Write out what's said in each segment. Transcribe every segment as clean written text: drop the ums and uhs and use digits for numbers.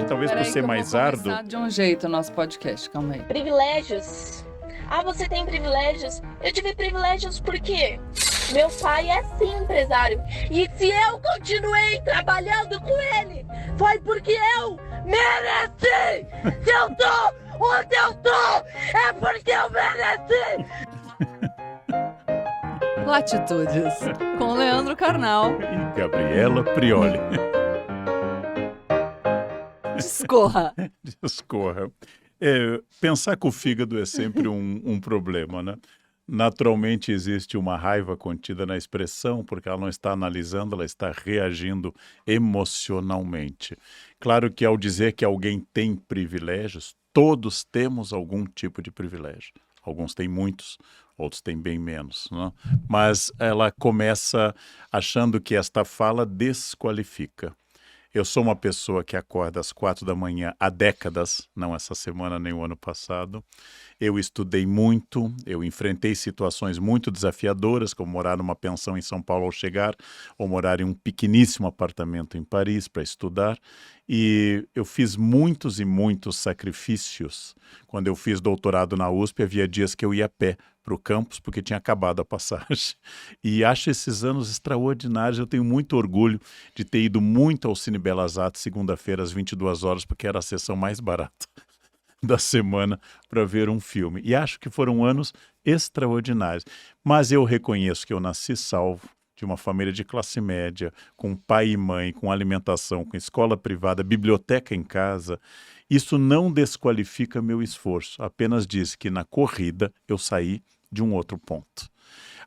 talvez por Peraí que ser eu mais vou árduo. começar de um jeito o nosso podcast, calma aí. Privilégios. Ah, você tem privilégios? Eu tive privilégios por quê? Meu pai é sim empresário. E se eu continuei trabalhando com ele, foi porque eu mereci! Se eu tô onde eu tô, é porque eu mereci! Platitudes, com Leandro Carnal. E Gabriela Prioli. Discorra. Discorra. Pensar com o fígado é sempre um problema, né? Naturalmente existe uma raiva contida na expressão, porque ela não está analisando, ela está reagindo emocionalmente. Claro que ao dizer que alguém tem privilégios, todos temos algum tipo de privilégio. Alguns têm muitos, outros têm bem menos, né? Mas ela começa achando que esta fala desqualifica. Eu sou uma pessoa que acorda às 4 da manhã há décadas, não essa semana nem o ano passado. Eu estudei muito, eu enfrentei situações muito desafiadoras, como morar numa pensão em São Paulo ao chegar, ou morar em um pequeníssimo apartamento em Paris para estudar. E eu fiz muitos e muitos sacrifícios. Quando eu fiz doutorado na USP, havia dias que eu ia a pé para o campus, porque tinha acabado a passagem. E acho esses anos extraordinários. Eu tenho muito orgulho de ter ido muito ao Cine Belas Artes, segunda-feira, às 22 horas, porque era a sessão mais barata da semana para ver um filme. E acho que foram anos extraordinários. Mas eu reconheço que eu nasci salvo de uma família de classe média, com pai e mãe, com alimentação, com escola privada, biblioteca em casa. Isso não desqualifica meu esforço, apenas diz que na corrida eu saí de um outro ponto.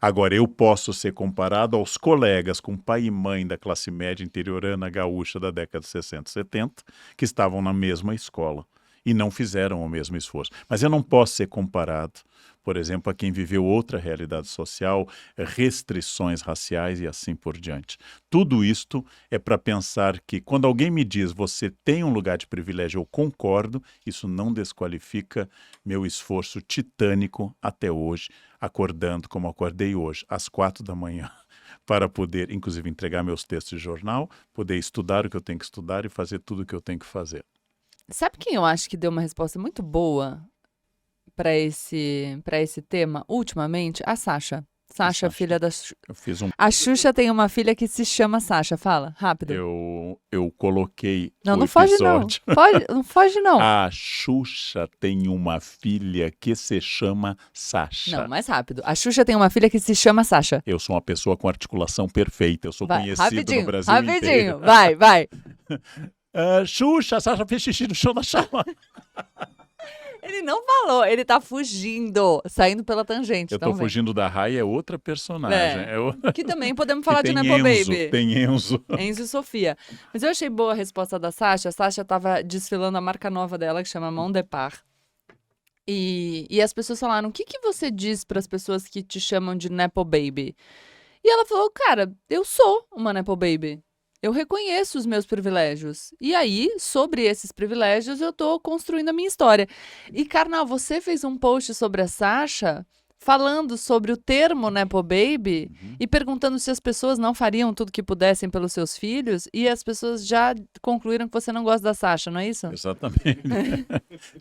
Agora, eu posso ser comparado aos colegas com pai e mãe da classe média interiorana gaúcha da década de 60 e 70, que estavam na mesma escola e não fizeram o mesmo esforço. Mas eu não posso ser comparado, por exemplo, a quem viveu outra realidade social, restrições raciais e assim por diante. Tudo isto é para pensar que quando alguém me diz você tem um lugar de privilégio, eu concordo, isso não desqualifica meu esforço titânico até hoje, acordando como acordei hoje, às 4 da manhã, para poder, inclusive, entregar meus textos de jornal, poder estudar o que eu tenho que estudar e fazer tudo o que eu tenho que fazer. Sabe quem eu acho que deu uma resposta muito boa para esse tema ultimamente? A Sasha. Sasha, filha da Eu fiz um... A Xuxa tem uma filha que se chama Sasha. Fala, rápido. Eu coloquei Não, o não foge não. episódio. Não foge não. A Xuxa tem uma filha que se chama Sasha. Não, mais rápido. A Xuxa tem uma filha que se chama Sasha. Eu sou uma pessoa com articulação perfeita. Eu sou conhecido no Brasil inteiro. Vai. Xuxa, Sasha fez xixi no chão da sala. Ele não falou, ele tá fugindo, saindo pela tangente. Eu tô fugindo da Raia, é outra personagem. Que também podemos falar de tem Nepo Enzo, Baby. Tem Enzo. Enzo e Sofia. Mas eu achei boa a resposta da Sasha. A Sasha tava desfilando a marca nova dela, que chama Mon Depart. E as pessoas falaram, o que você diz para as pessoas que te chamam de Nepo Baby? E ela falou, cara, eu sou uma Nepo Baby. Eu reconheço os meus privilégios. E aí, sobre esses privilégios, eu tô construindo a minha história. E, Karnal, você fez um post sobre a Sasha falando sobre o termo Nepo Baby e perguntando se as pessoas não fariam tudo que pudessem pelos seus filhos, e as pessoas já concluíram que você não gosta da Sasha, não é isso? Exatamente.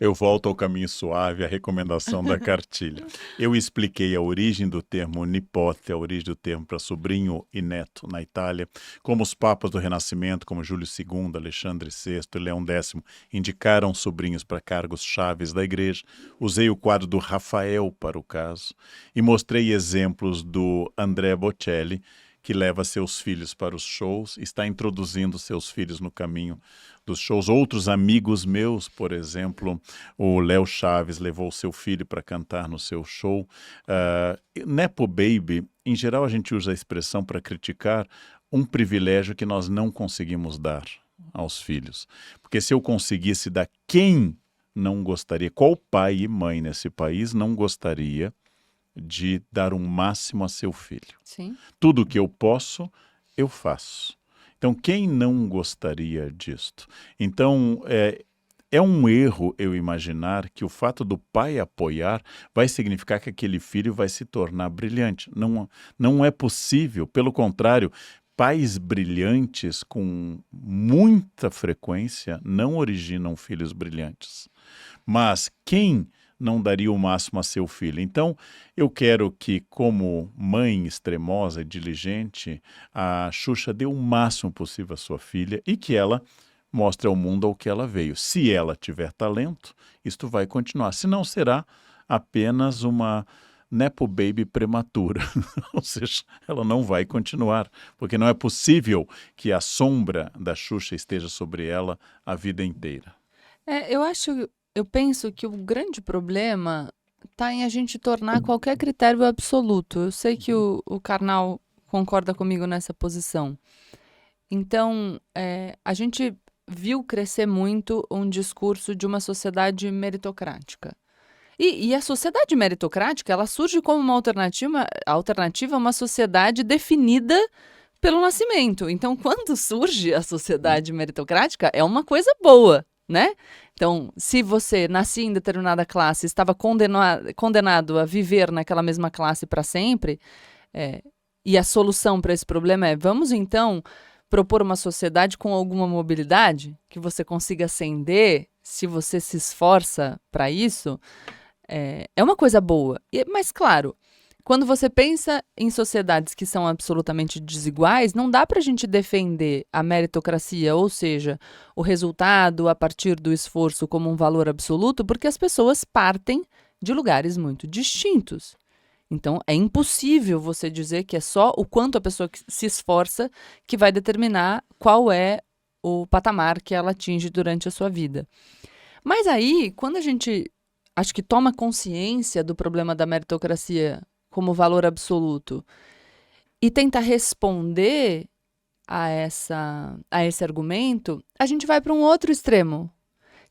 Eu volto ao caminho suave, a recomendação da cartilha. Eu expliquei a origem do termo nipote, a origem do termo para sobrinho e neto na Itália, como os papas do Renascimento, como Júlio II, Alexandre VI e Leão X, indicaram sobrinhos para cargos chaves da igreja. Usei o quadro do Rafael para o caso e mostrei exemplos do Andrea Bocelli, que leva seus filhos para os shows, está introduzindo seus filhos no caminho dos shows. Outros amigos meus, por exemplo, o Léo Chaves levou seu filho para cantar no seu show. Nepo Baby, em geral a gente usa a expressão para criticar um privilégio que nós não conseguimos dar aos filhos. Porque se eu conseguisse dar, quem não gostaria, qual pai e mãe nesse país não gostaria de dar um máximo a seu filho? Sim. Tudo que eu posso, eu faço. Então, quem não gostaria disto? Então, é um erro eu imaginar que o fato do pai apoiar vai significar que aquele filho vai se tornar brilhante. Não é possível. Pelo contrário, pais brilhantes com alta frequência não originam filhos brilhantes. Mas quem não daria o máximo a seu filho? Então, eu quero que, como mãe extremosa e diligente, a Xuxa dê o máximo possível à sua filha e que ela mostre ao mundo ao que ela veio. Se ela tiver talento, isto vai continuar. Senão será apenas uma nepo baby prematura. Ou seja, ela não vai continuar, porque não é possível que a sombra da Xuxa esteja sobre ela a vida inteira. Eu penso que o grande problema está em a gente tornar qualquer critério absoluto. Eu sei que o Karnal concorda comigo nessa posição. Então, a gente viu crescer muito um discurso de uma sociedade meritocrática. E a sociedade meritocrática, ela surge como uma alternativa a uma sociedade definida pelo nascimento. Então, quando surge a sociedade meritocrática, é uma coisa boa, né? Então, se você nascia em determinada classe, estava condenado a viver naquela mesma classe para sempre, e a solução para esse problema vamos então propor uma sociedade com alguma mobilidade, que você consiga ascender, se você se esforça para isso, é uma coisa boa. Mas, claro, quando você pensa em sociedades que são absolutamente desiguais, não dá para a gente defender a meritocracia, ou seja, o resultado a partir do esforço como um valor absoluto, porque as pessoas partem de lugares muito distintos. Então, é impossível você dizer que é só o quanto a pessoa se esforça que vai determinar qual é o patamar que ela atinge durante a sua vida. Mas aí, quando a gente, acho que toma consciência do problema da meritocracia como valor absoluto e tenta responder a esse argumento, a gente vai para um outro extremo,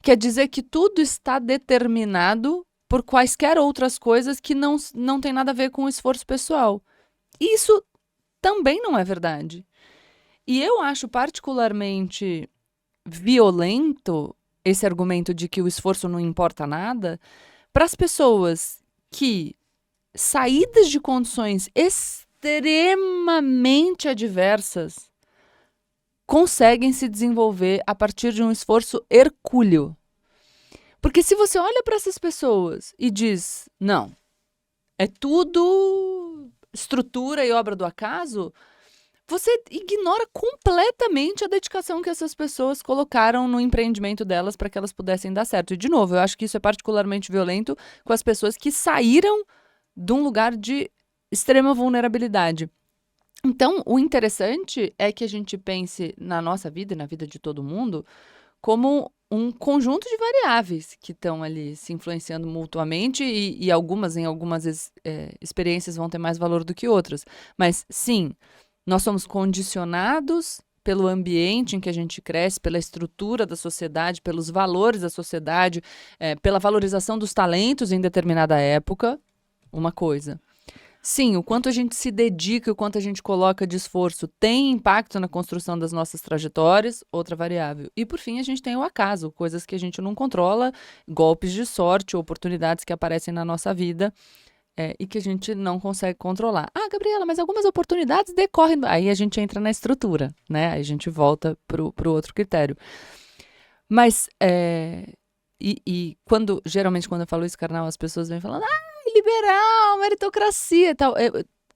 que é dizer que tudo está determinado por quaisquer outras coisas que não tem nada a ver com o esforço pessoal. Isso também não é verdade. E eu acho particularmente violento esse argumento de que o esforço não importa nada para as pessoas que, saídas de condições extremamente adversas, conseguem se desenvolver a partir de um esforço hercúleo. Porque se você olha para essas pessoas e diz, não, é tudo estrutura e obra do acaso, você ignora completamente a dedicação que essas pessoas colocaram no empreendimento delas para que elas pudessem dar certo. E, de novo, eu acho que isso é particularmente violento com as pessoas que saíram de um lugar de extrema vulnerabilidade. Então, o interessante é que a gente pense na nossa vida e na vida de todo mundo como um conjunto de variáveis que estão ali se influenciando mutuamente e em algumas experiências vão ter mais valor do que outras. Mas, sim, nós somos condicionados pelo ambiente em que a gente cresce, pela estrutura da sociedade, pelos valores da sociedade, pela valorização dos talentos em determinada época, uma coisa. Sim, o quanto a gente se dedica, o quanto a gente coloca de esforço tem impacto na construção das nossas trajetórias, outra variável. E, por fim, a gente tem o acaso, coisas que a gente não controla, golpes de sorte, oportunidades que aparecem na nossa vida e que a gente não consegue controlar. Ah, Gabriela, mas algumas oportunidades decorrem... Aí a gente entra na estrutura, né? Aí a gente volta pro outro critério. Mas, geralmente, quando eu falo isso, Karnal, as pessoas vêm falando... liberal, meritocracia e tal.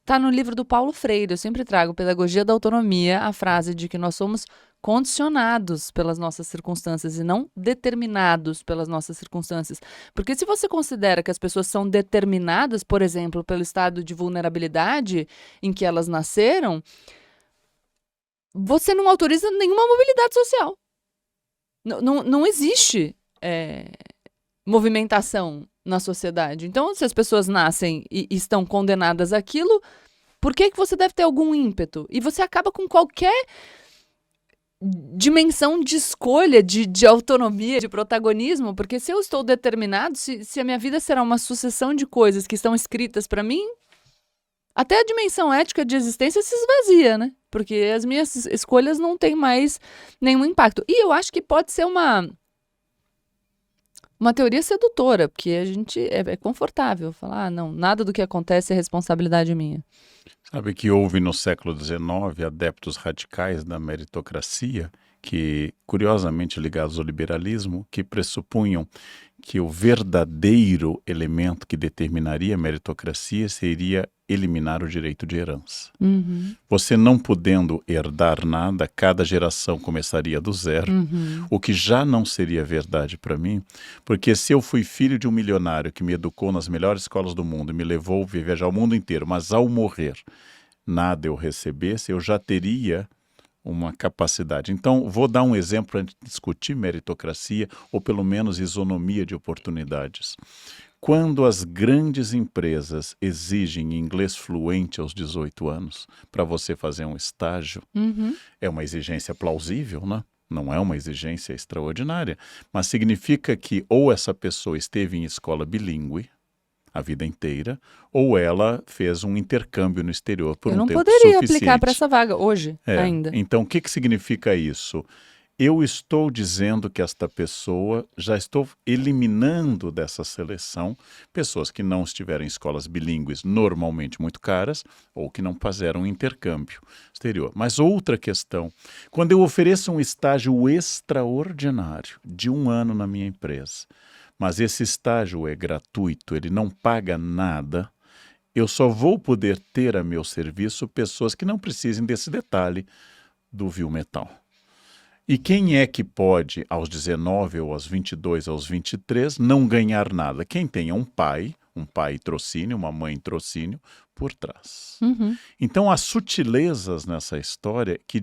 Tá no livro do Paulo Freire, eu sempre trago Pedagogia da Autonomia, a frase de que nós somos condicionados pelas nossas circunstâncias e não determinados pelas nossas circunstâncias. Porque se você considera que as pessoas são determinadas, por exemplo, pelo estado de vulnerabilidade em que elas nasceram, você não autoriza nenhuma mobilidade social. Não existe movimentação na sociedade. Então, se as pessoas nascem e estão condenadas àquilo, por que você deve ter algum ímpeto? E você acaba com qualquer dimensão de escolha, de autonomia, de protagonismo, porque se eu estou determinado, se a minha vida será uma sucessão de coisas que estão escritas para mim, até a dimensão ética de existência se esvazia, né? Porque as minhas escolhas não têm mais nenhum impacto. E eu acho que pode ser uma teoria sedutora, porque a gente é confortável falar, não, nada do que acontece é responsabilidade minha. Sabe que houve no século XIX adeptos radicais da meritocracia que, curiosamente ligados ao liberalismo, que pressupunham que o verdadeiro elemento que determinaria a meritocracia seria eliminar o direito de herança. Uhum. Você não podendo herdar nada, cada geração começaria do zero, o que já não seria verdade para mim, porque se eu fui filho de um milionário que me educou nas melhores escolas do mundo e me levou a viajar o mundo inteiro, mas ao morrer nada eu recebesse, eu já teria uma capacidade. Então, vou dar um exemplo para discutir meritocracia ou pelo menos isonomia de oportunidades. Quando as grandes empresas exigem inglês fluente aos 18 anos para você fazer um estágio, é uma exigência plausível, né? Não é uma exigência extraordinária, mas significa que ou essa pessoa esteve em escola bilíngue a vida inteira, ou ela fez um intercâmbio no exterior por Eu um não tempo poderia suficiente. aplicar para essa vaga hoje ainda. Então, o que significa isso? Eu estou dizendo que esta pessoa, já estou eliminando dessa seleção pessoas que não estiveram em escolas bilíngues normalmente muito caras ou que não fizeram um intercâmbio exterior. Mas outra questão, quando eu ofereço um estágio extraordinário de 1 ano na minha empresa, mas esse estágio é gratuito, ele não paga nada, eu só vou poder ter a meu serviço pessoas que não precisem desse detalhe do vil metal. E quem é que pode, aos 19, ou aos 22, aos 23, não ganhar nada? Quem tenha um pai trocínio, uma mãe trocínio, por trás. Então, há sutilezas nessa história que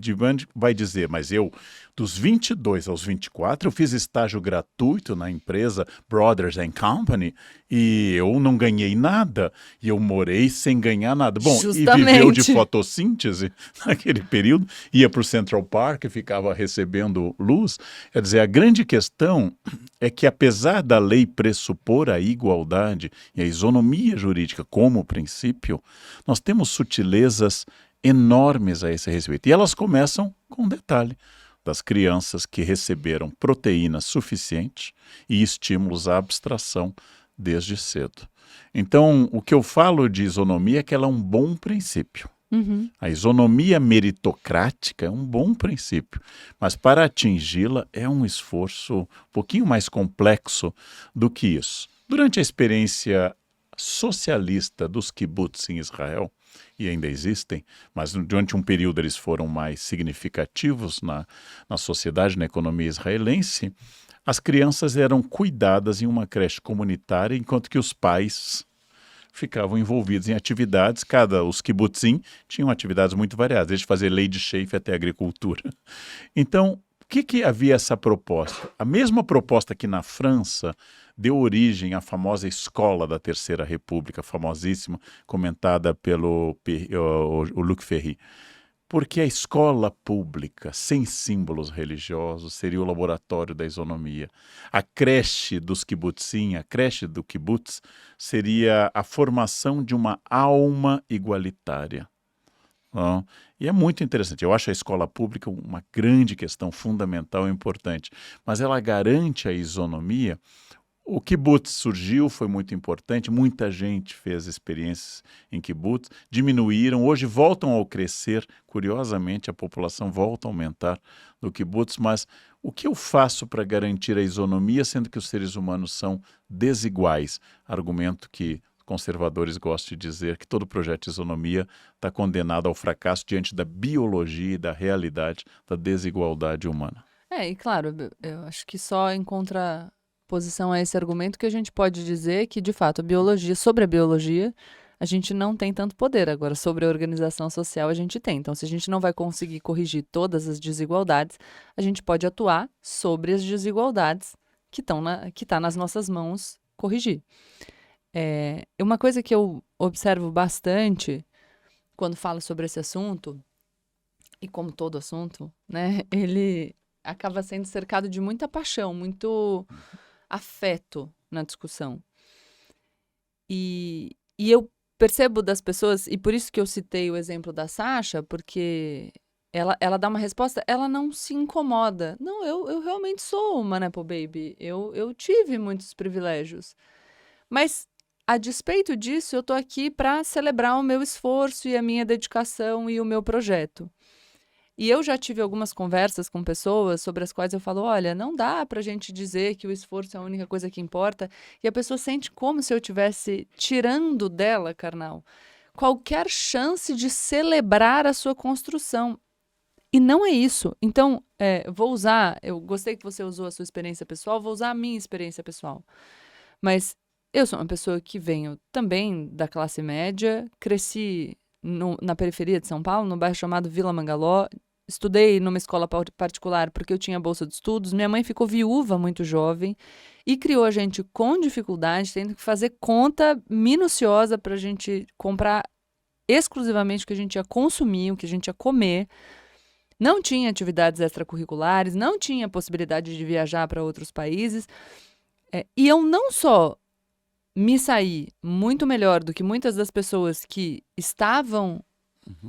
vai dizer, mas eu, dos 22 aos 24, eu fiz estágio gratuito na empresa Brothers and Company e eu não ganhei nada. E eu morei sem ganhar nada. Bom, Justamente. E viveu de fotossíntese naquele período, ia para o Central Park e ficava recebendo luz. Quer dizer, a grande questão é que, apesar da lei pressupor a igualdade e a isonomia jurídica como princípio, nós temos sutilezas enormes a esse respeito. E elas começam com um detalhe das crianças que receberam proteína suficiente e estímulos à abstração desde cedo. Então, o que eu falo de isonomia é que ela é um bom princípio. A isonomia meritocrática é um bom princípio, mas para atingi-la é um esforço um pouquinho mais complexo do que isso. Durante a experiência socialista dos kibbutz em Israel, e ainda existem, mas durante um período eles foram mais significativos na sociedade, na economia israelense, as crianças eram cuidadas em uma creche comunitária, enquanto que os pais ficavam envolvidos em atividades, os kibbutzim tinham atividades muito variadas, desde fazer leite chefe até agricultura. Então, o que havia essa proposta? A mesma proposta que na França deu origem à famosa Escola da Terceira República, famosíssima, comentada pelo o Luc Ferry. Porque a escola pública, sem símbolos religiosos, seria o laboratório da isonomia. A creche dos kibbutzim, a creche do kibbutz, seria a formação de uma alma igualitária. E é muito interessante. Eu acho a escola pública uma grande questão fundamental e importante, mas ela garante a isonomia. O kibbutz surgiu, foi muito importante, muita gente fez experiências em kibbutz, diminuíram, hoje voltam a crescer, curiosamente a população volta a aumentar no kibbutz, mas o que eu faço para garantir a isonomia, sendo que os seres humanos são desiguais? Argumento que conservadores gostam de dizer que todo projeto de isonomia está condenado ao fracasso diante da biologia e da realidade da desigualdade humana. E claro, eu acho que só em contraposição a esse argumento que a gente pode dizer que, de fato, sobre a biologia, a gente não tem tanto poder. Agora, sobre a organização social, a gente tem. Então, se a gente não vai conseguir corrigir todas as desigualdades, a gente pode atuar sobre as desigualdades que tá nas nossas mãos corrigir. Uma coisa que eu observo bastante quando falo sobre esse assunto, e como todo assunto, né, ele acaba sendo cercado de muita paixão, muito afeto na discussão. E eu percebo das pessoas, e por isso que eu citei o exemplo da Sasha, porque ela dá uma resposta, ela não se incomoda. Não, eu realmente sou uma Nepo Baby, eu tive muitos privilégios. Mas, a despeito disso, eu tô aqui para celebrar o meu esforço e a minha dedicação e o meu projeto. E eu já tive algumas conversas com pessoas sobre as quais eu falo, olha, não dá pra gente dizer que o esforço é a única coisa que importa. E a pessoa sente como se eu estivesse tirando dela, carnal, qualquer chance de celebrar a sua construção. E não é isso. Então, eu gostei que você usou a sua experiência pessoal, vou usar a minha experiência pessoal. Mas eu sou uma pessoa que venho também da classe média, cresci na periferia de São Paulo, num bairro chamado Vila Mangaló, estudei numa escola particular porque eu tinha bolsa de estudos, minha mãe ficou viúva muito jovem e criou a gente com dificuldade, tendo que fazer conta minuciosa para a gente comprar exclusivamente o que a gente ia consumir, o que a gente ia comer. Não tinha atividades extracurriculares, não tinha possibilidade de viajar para outros países. E eu não só me saí muito melhor do que muitas das pessoas que estavam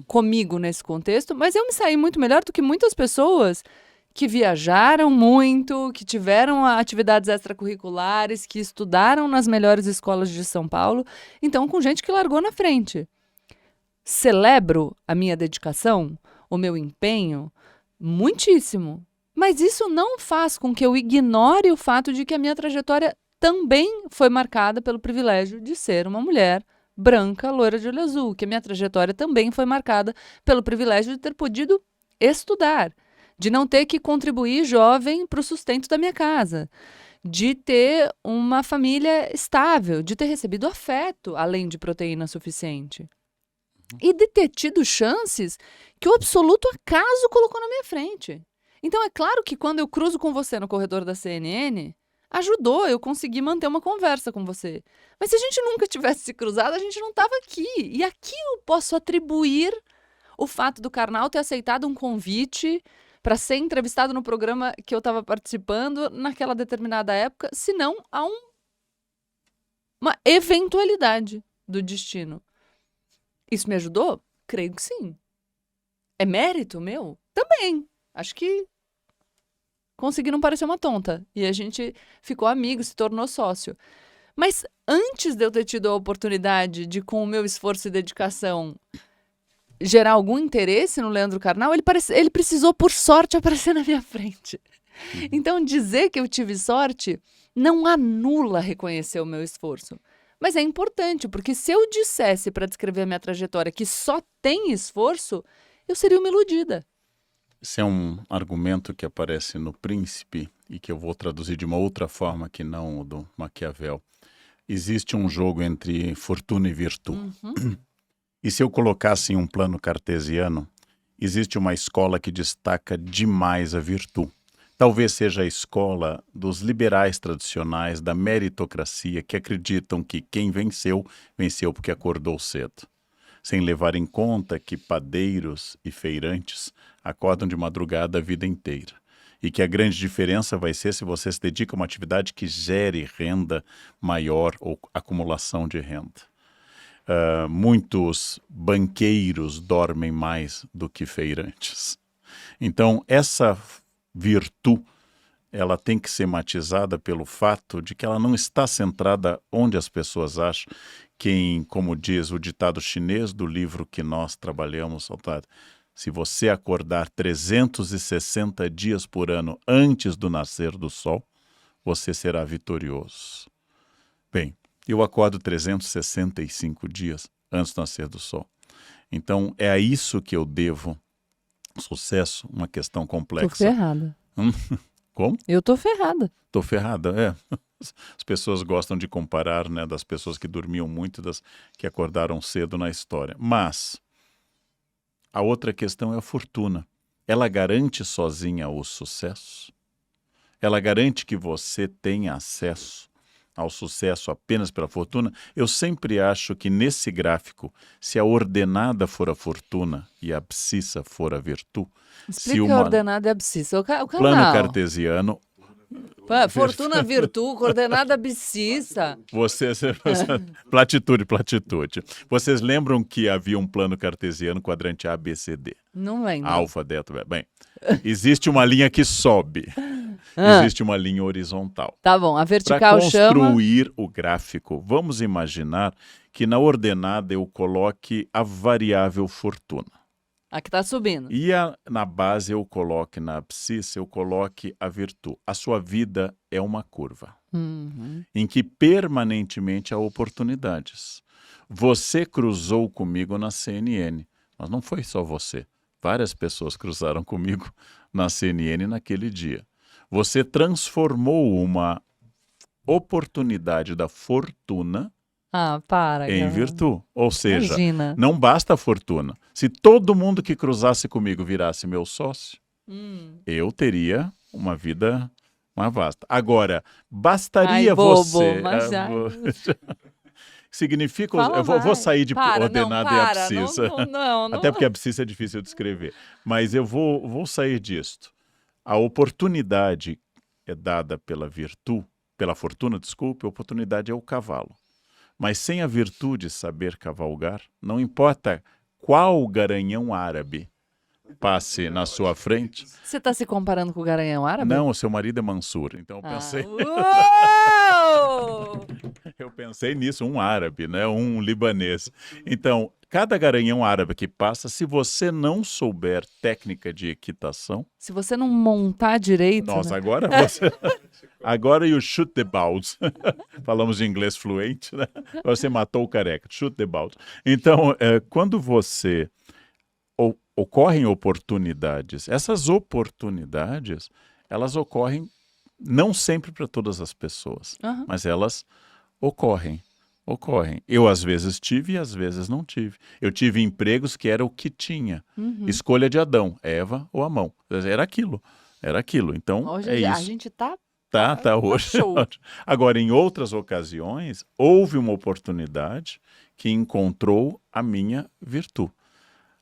comigo nesse contexto, mas eu me saí muito melhor do que muitas pessoas que viajaram muito, que tiveram atividades extracurriculares, que estudaram nas melhores escolas de São Paulo. Então, com gente que largou na frente. Celebro a minha dedicação, o meu empenho, muitíssimo. Mas isso não faz com que eu ignore o fato de que a minha trajetória também foi marcada pelo privilégio de ser uma mulher branca, loira de olho azul, que a minha trajetória também foi marcada pelo privilégio de ter podido estudar, de não ter que contribuir jovem para o sustento da minha casa, de ter uma família estável, de ter recebido afeto, além de proteína suficiente. E de ter tido chances que o absoluto acaso colocou na minha frente. Então, é claro que quando eu cruzo com você no corredor da CNN, ajudou eu conseguir manter uma conversa com você. Mas se a gente nunca tivesse se cruzado, a gente não estava aqui. E aqui eu posso atribuir o fato do Karnal ter aceitado um convite para ser entrevistado no programa que eu estava participando naquela determinada época, se não a uma eventualidade do destino. Isso me ajudou? Creio que sim. É mérito meu? Também. Acho que consegui não parecer uma tonta. E a gente ficou amigo, se tornou sócio. Mas antes de eu ter tido a oportunidade de, com o meu esforço e dedicação, gerar algum interesse no Leandro Carnal, ele precisou, por sorte, aparecer na minha frente. Então, dizer que eu tive sorte não anula reconhecer o meu esforço. Mas é importante, porque se eu dissesse para descrever a minha trajetória que só tem esforço, eu seria uma iludida. Esse é um argumento que aparece no Príncipe e que eu vou traduzir de uma outra forma que não o do Maquiavel. Existe um jogo entre fortuna e virtude. E se eu colocasse em um plano cartesiano, existe uma escola que destaca demais a virtude. Talvez seja a escola dos liberais tradicionais, da meritocracia, que acreditam que quem venceu, venceu porque acordou cedo. Sem levar em conta que padeiros e feirantes acordam de madrugada a vida inteira. E que a grande diferença vai ser se você se dedica a uma atividade que gere renda maior ou acumulação de renda. Muitos banqueiros dormem mais do que feirantes. Então, essa virtude, ela tem que ser matizada pelo fato de que ela não está centrada onde as pessoas acham que, como diz o ditado chinês do livro que nós trabalhamos, se você acordar 360 dias por ano antes do nascer do sol, você será vitorioso. Bem, eu acordo 365 dias antes do nascer do sol. Então, é a isso que eu devo sucesso, uma questão complexa. Tô ferrada. Como? Eu tô ferrada. Tô ferrada, As pessoas gostam de comparar, né, das pessoas que dormiam muito e das que acordaram cedo na história. Mas a outra questão é a fortuna. Ela garante sozinha o sucesso? Ela garante que você tenha acesso ao sucesso apenas pela fortuna? Eu sempre acho que nesse gráfico, se a ordenada for a fortuna e a abscissa for a virtude... Explica a ordenada e a abscissa. O canal. Plano cartesiano... Fortuna, virtude, coordenada, abscissa. Platitude. Vocês lembram que havia um plano cartesiano quadrante A, B, C, D? Não lembro. Alfa, delta, bem. Existe uma linha que sobe. Existe uma linha horizontal. Tá bom, a vertical Para chama... construir o gráfico, vamos imaginar que na ordenada eu coloque a variável fortuna. A que tá subindo. E na base eu coloque, na abscissa, eu coloque a virtude. A sua vida é uma curva, em que permanentemente há oportunidades. Você cruzou comigo na CNN, mas não foi só você. Várias pessoas cruzaram comigo na CNN naquele dia. Você transformou uma oportunidade da fortuna Para, em cara. virtude. Ou seja, Imagina. não basta a fortuna. Se todo mundo que cruzasse comigo virasse meu sócio, eu teria uma vida mais vasta. Agora, bastaria Ai, bobo, você... mas Significa... Fala Eu vou mais. sair de Para, ordenado não, e para, abscissa. não. Até porque abscissa é difícil de escrever. Mas eu vou sair disto. A oportunidade é dada pela virtude, pela fortuna, desculpe, a oportunidade é o cavalo. Mas sem a virtude saber cavalgar, não importa qual garanhão árabe passe na sua frente. Você tá se comparando com o garanhão árabe? Não, o seu marido é Mansur. Então eu pensei, Uou! eu pensei nisso, um árabe, né? Um libanês. Então, cada garanhão árabe que passa, se você não souber técnica de equitação, Se você não montar direito, nossa, né? agora você... Agora you shoot the bout. Falamos de inglês fluente, né? Você matou o careca. Shoot the bout. Então, quando você... ocorrem oportunidades, essas oportunidades, elas ocorrem não sempre para todas as pessoas, mas elas ocorrem. Eu às vezes tive e às vezes não tive. Eu tive empregos que era o que tinha. Escolha de Adão, Eva ou Amão. Era aquilo. Então, Hoje é a isso. gente tá Tá hoje. show. Agora, em outras ocasiões, houve uma oportunidade que encontrou a minha virtude.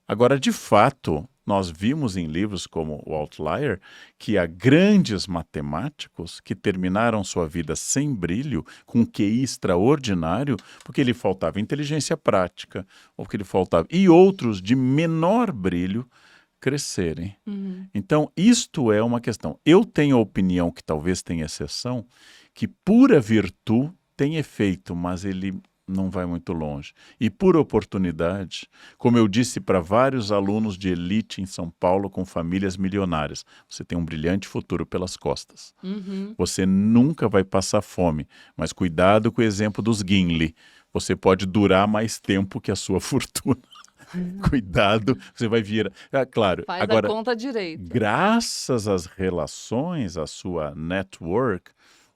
Agora, de fato, nós vimos em livros como o Outlier que há grandes matemáticos que terminaram sua vida sem brilho, com QI extraordinário, porque lhe faltava inteligência prática, ou porque lhe faltava... E outros de menor brilho crescerem. Então, isto é uma questão. Eu tenho a opinião, que talvez tenha exceção, que pura virtude tem efeito, mas ele não vai muito longe. E por oportunidade, como eu disse para vários alunos de elite em São Paulo com famílias milionárias, você tem um brilhante futuro pelas costas. Você nunca vai passar fome, mas cuidado com o exemplo dos Gimli. Você pode durar mais tempo que a sua fortuna. Cuidado, você vai vir... claro, Faz agora, a conta direito. graças às relações, à sua network,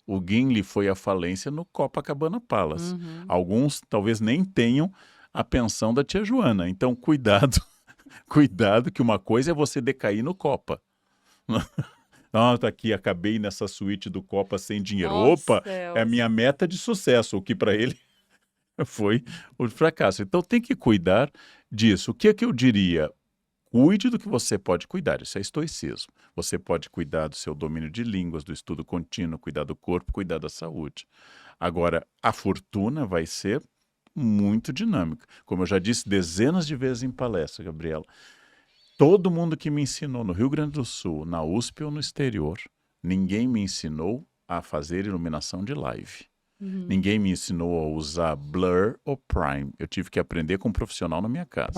o Gimli foi à falência no Copacabana Palace. Alguns talvez nem tenham a pensão da tia Joana. Então, cuidado, cuidado, que uma coisa é você decair no Copa. Não, tá aqui, acabei nessa suíte do Copa sem dinheiro. Nossa, Opa, é a minha meta de sucesso, o que para ele foi o fracasso. Então, tem que cuidar disso. O que é que eu diria? Cuide do que você pode cuidar, isso é estoicismo. Você pode cuidar do seu domínio de línguas, do estudo contínuo, cuidar do corpo, cuidar da saúde. Agora, a fortuna vai ser muito dinâmica. Como eu já disse dezenas de vezes em palestra, Gabriela, todo mundo que me ensinou no Rio Grande do Sul, na USP ou no exterior, ninguém me ensinou a fazer iluminação de live. Ninguém me ensinou a usar Blur ou Prime. Eu tive que aprender com um profissional na minha casa.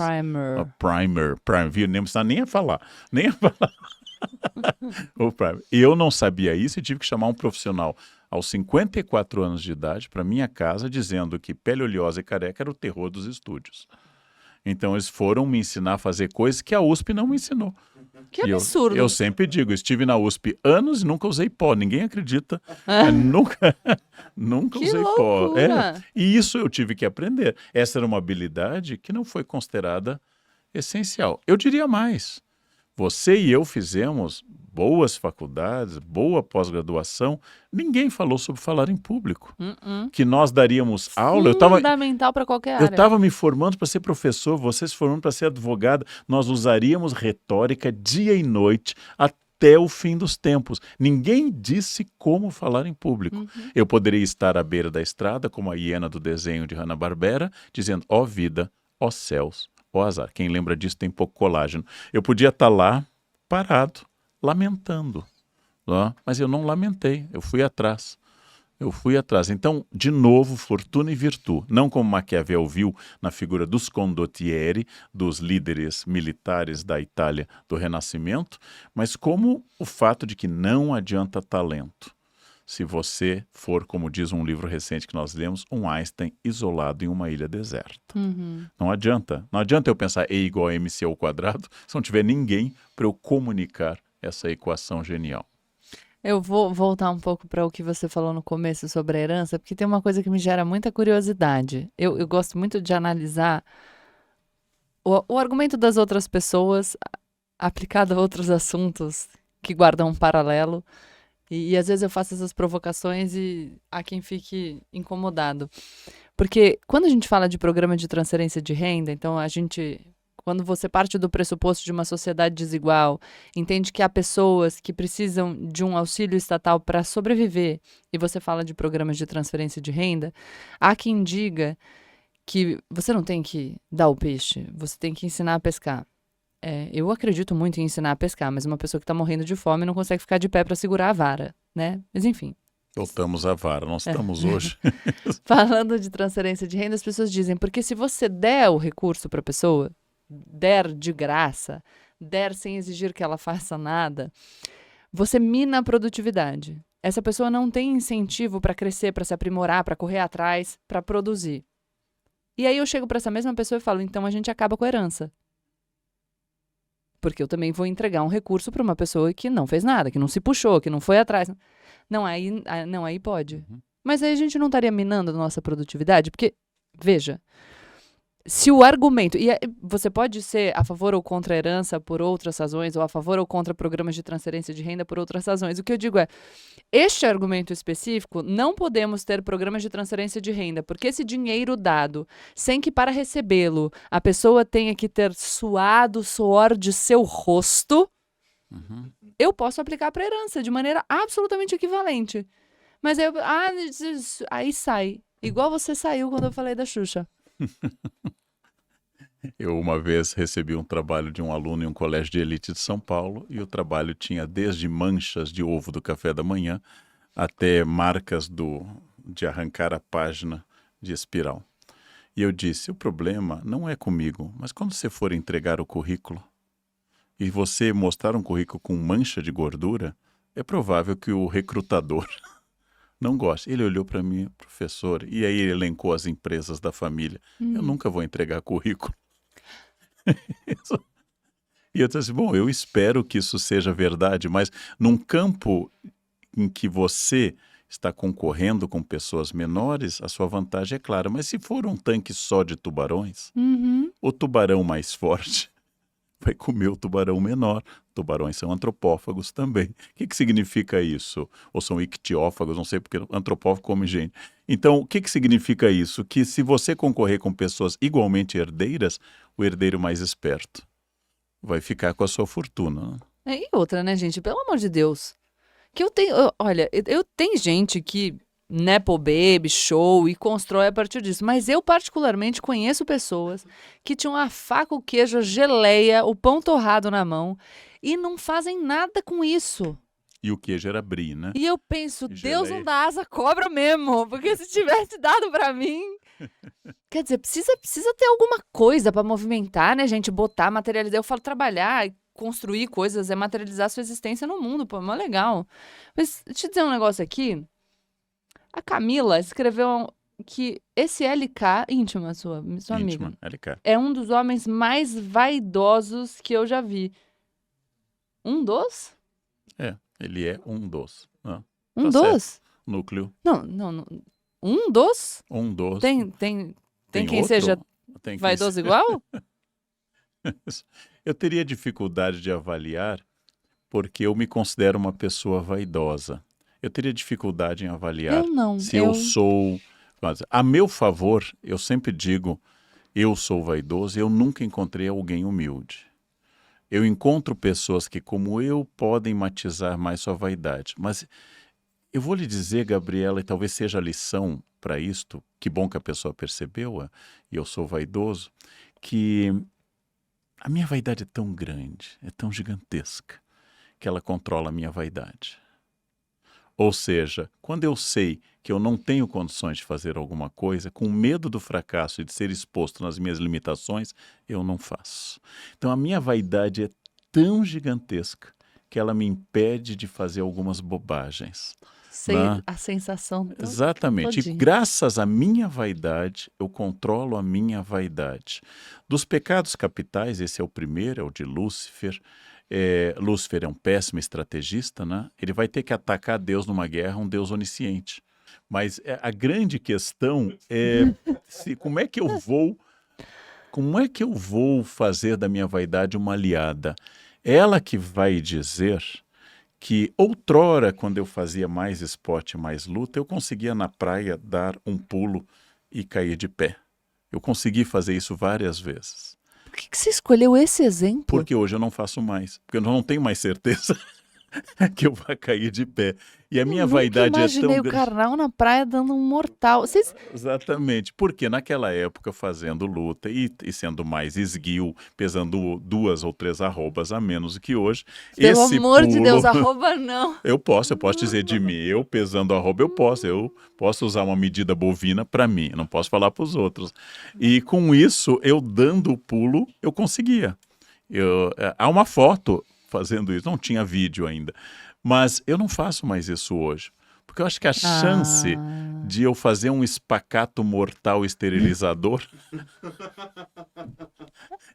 Primer, viu? Nem precisa nem a falar. O Primer. Eu não sabia isso e tive que chamar um profissional aos 54 anos de idade para minha casa, dizendo que pele oleosa e careca era o terror dos estúdios. Então eles foram me ensinar a fazer coisas que a USP não me ensinou. Que absurdo. Eu sempre digo, estive na USP anos e nunca usei pó. Ninguém acredita. Nunca Que usei loucura. pó. E isso eu tive que aprender. Essa era uma habilidade que não foi considerada essencial. Eu diria mais. Você e eu fizemos boas faculdades, boa pós-graduação. Ninguém falou sobre falar em público. Que nós daríamos aula. Fundamental para qualquer área. Eu estava me formando para ser professor, você se formando para ser advogada. Nós usaríamos retórica dia e noite até o fim dos tempos. Ninguém disse como falar em público. Eu poderia estar à beira da estrada, como a hiena do desenho de Hanna-Barbera, dizendo, ó vida, ó céus, ó azar. Quem lembra disso tem pouco colágeno. Eu podia estar lá, parado, lamentando. Mas eu não lamentei, eu fui atrás. Eu fui atrás. Então, de novo, fortuna e virtude. Não como Maquiavel viu na figura dos condottieri, dos líderes militares da Itália do Renascimento, mas como o fato de que não adianta talento. Se você for, como diz um livro recente que nós lemos, um Einstein isolado em uma ilha deserta. Não adianta. Não adianta eu pensar E igual a MC ao quadrado se não tiver ninguém para eu comunicar essa equação genial. Eu vou voltar um pouco para o que você falou no começo sobre a herança, porque tem uma coisa que me gera muita curiosidade. Eu gosto muito de analisar o argumento das outras pessoas aplicado a outros assuntos que guardam um paralelo. E às vezes eu faço essas provocações e há quem fique incomodado. Porque quando a gente fala de programa de transferência de renda, então quando você parte do pressuposto de uma sociedade desigual, entende que há pessoas que precisam de um auxílio estatal para sobreviver, e você fala de programas de transferência de renda, há quem diga que você não tem que dar o peixe, você tem que ensinar a pescar. Eu acredito muito em ensinar a pescar, mas uma pessoa que está morrendo de fome não consegue ficar de pé para segurar a vara, né? Mas enfim. Voltamos à vara, nós estamos hoje. Falando de transferência de renda, as pessoas dizem, porque se você der o recurso para a pessoa, der de graça, der sem exigir que ela faça nada, você mina a produtividade. Essa pessoa não tem incentivo para crescer, para se aprimorar, para correr atrás, para produzir. E aí eu chego para essa mesma pessoa e falo, então a gente acaba com a herança. Porque eu também vou entregar um recurso para uma pessoa que não fez nada, que não se puxou, que não foi atrás. Não, aí pode. Mas aí a gente não estaria minando a nossa produtividade? Porque, veja, se o argumento... E você pode ser a favor ou contra a herança por outras razões, ou a favor ou contra programas de transferência de renda por outras razões. O que eu digo é, este argumento específico, não podemos ter programas de transferência de renda, porque esse dinheiro dado, sem que para recebê-lo a pessoa tenha que ter suado o suor de seu rosto, eu posso aplicar para a herança de maneira absolutamente equivalente. Mas aí sai. Igual você saiu quando eu falei da Xuxa. Eu uma vez recebi um trabalho de um aluno em um colégio de elite de São Paulo e o trabalho tinha desde manchas de ovo do café da manhã até marcas de arrancar a página de espiral. E eu disse, o problema não é comigo, mas quando você for entregar o currículo e você mostrar um currículo com mancha de gordura, é provável que o recrutador não goste. Ele olhou para mim, professor, e aí ele elencou as empresas da família. Eu nunca vou entregar currículo. E eu disse assim, bom, eu espero que isso seja verdade, mas num campo em que você está concorrendo com pessoas menores, a sua vantagem é clara. Mas se for um tanque só de tubarões, o tubarão mais forte vai comer o tubarão menor. Tubarões são antropófagos também. O que significa isso? Ou são ictiófagos, não sei, porque antropófago come gente. Então, o que significa isso? Que se você concorrer com pessoas igualmente herdeiras, o herdeiro mais esperto vai ficar com a sua fortuna. E outra, né, gente? Pelo amor de Deus. Que olha, tem gente que nepo baby, show e constrói a partir disso. Mas eu particularmente conheço pessoas que tinham a faca, o queijo, a geleia, o pão torrado na mão e não fazem nada com isso. E o queijo era brie, né? E eu penso, E Deus geleia. não dá asa à cobra mesmo, porque se tivesse dado pra mim... Quer dizer, precisa ter alguma coisa pra movimentar, né, gente? Botar, materializar. Eu falo trabalhar, construir coisas, é materializar sua existência no mundo, pô, é mó legal. Mas deixa eu dizer um negócio aqui. A Camila escreveu que esse LK, íntima sua amiga, Íntima, LK. é um dos homens mais vaidosos que eu já vi. Um dos? Ele é um dos. Um Tá dos? Núcleo, Não. Um dos? um dos. Tem quem outro? seja Tem quem vaidoso igual? Eu teria dificuldade de avaliar porque eu me considero uma pessoa vaidosa. Eu teria dificuldade em avaliar Eu não. se eu sou... A meu favor, eu sempre digo, eu sou vaidoso e eu nunca encontrei alguém humilde. Eu encontro pessoas que, como eu, podem matizar mais sua vaidade. Mas eu vou lhe dizer, Gabriela, e talvez seja a lição para isto, que bom que a pessoa percebeu, e eu sou vaidoso, que a minha vaidade é tão grande, é tão gigantesca, que ela controla a minha vaidade. Ou seja, quando eu sei que eu não tenho condições de fazer alguma coisa, com medo do fracasso e de ser exposto nas minhas limitações, eu não faço. Então a minha vaidade é tão gigantesca que ela me impede de fazer algumas bobagens. Sei Né? a sensação Exatamente. E todinha. graças à minha vaidade, eu controlo a minha vaidade. Dos pecados capitais, esse é o primeiro, é o de Lúcifer. Lúcifer é um péssimo estrategista, né? Ele vai ter que atacar Deus numa guerra, um Deus onisciente. Mas a grande questão é como é que eu vou fazer da minha vaidade uma aliada? Ela que vai dizer que outrora, quando eu fazia mais esporte, mais luta, eu conseguia na praia dar um pulo e cair de pé. Eu consegui fazer isso várias vezes. Por que você escolheu esse exemplo? Porque hoje eu não faço mais. Porque eu não tenho mais certeza que eu vou cair de pé. E a minha vaidade é tão imaginei o grande. Karnal na praia dando um mortal. Vocês... Exatamente, porque naquela época, fazendo luta e sendo mais esguio, pesando 2 ou 3 arrobas a menos que hoje, Pelo esse amor de pulo- Deus, arroba não. Eu posso dizer de mim, eu pesando arroba, eu posso usar uma medida bovina para mim, não posso falar para os outros. E com isso, eu dando o pulo, eu conseguia. Há uma foto fazendo isso, não tinha vídeo ainda, mas eu não faço mais isso hoje. Porque eu acho que a chance de eu fazer um espacato mortal esterilizador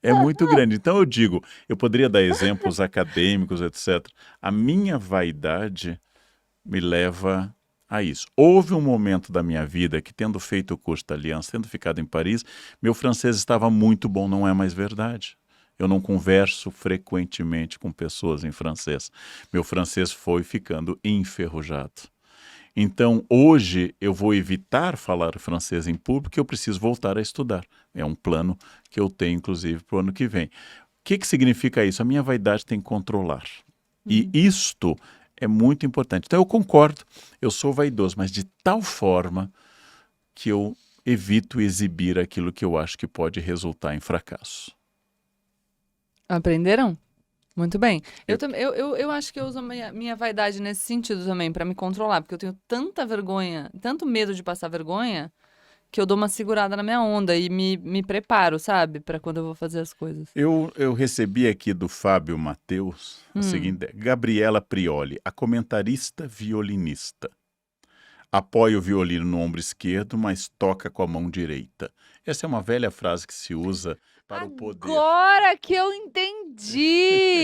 é muito grande. Então eu digo, eu poderia dar exemplos acadêmicos, etc. A minha vaidade me leva a isso. Houve um momento da minha vida que, tendo feito o curso da Aliança, tendo ficado em Paris, meu francês estava muito bom, não é mais verdade. Eu não converso frequentemente com pessoas em francês. Meu francês foi ficando enferrujado. Então, hoje, eu vou evitar falar francês em público, porque eu preciso voltar a estudar. É um plano que eu tenho, inclusive, para o ano que vem. O que significa isso? A minha vaidade tem que controlar. E isto é muito importante. Então, eu concordo, eu sou vaidoso, mas de tal forma que eu evito exibir aquilo que eu acho que pode resultar em fracasso. Aprenderam? Muito bem. Eu acho que eu uso a minha vaidade nesse sentido também, pra me controlar, porque eu tenho tanta vergonha, tanto medo de passar vergonha, que eu dou uma segurada na minha onda e me preparo, sabe? Pra quando eu vou fazer as coisas. Eu recebi aqui do Fábio Mateus a seguinte: Gabriela Prioli, a comentarista violinista. Apoia o violino no ombro esquerdo, mas toca com a mão direita. Essa é uma velha frase que se usa para o poder. Agora que eu entendi!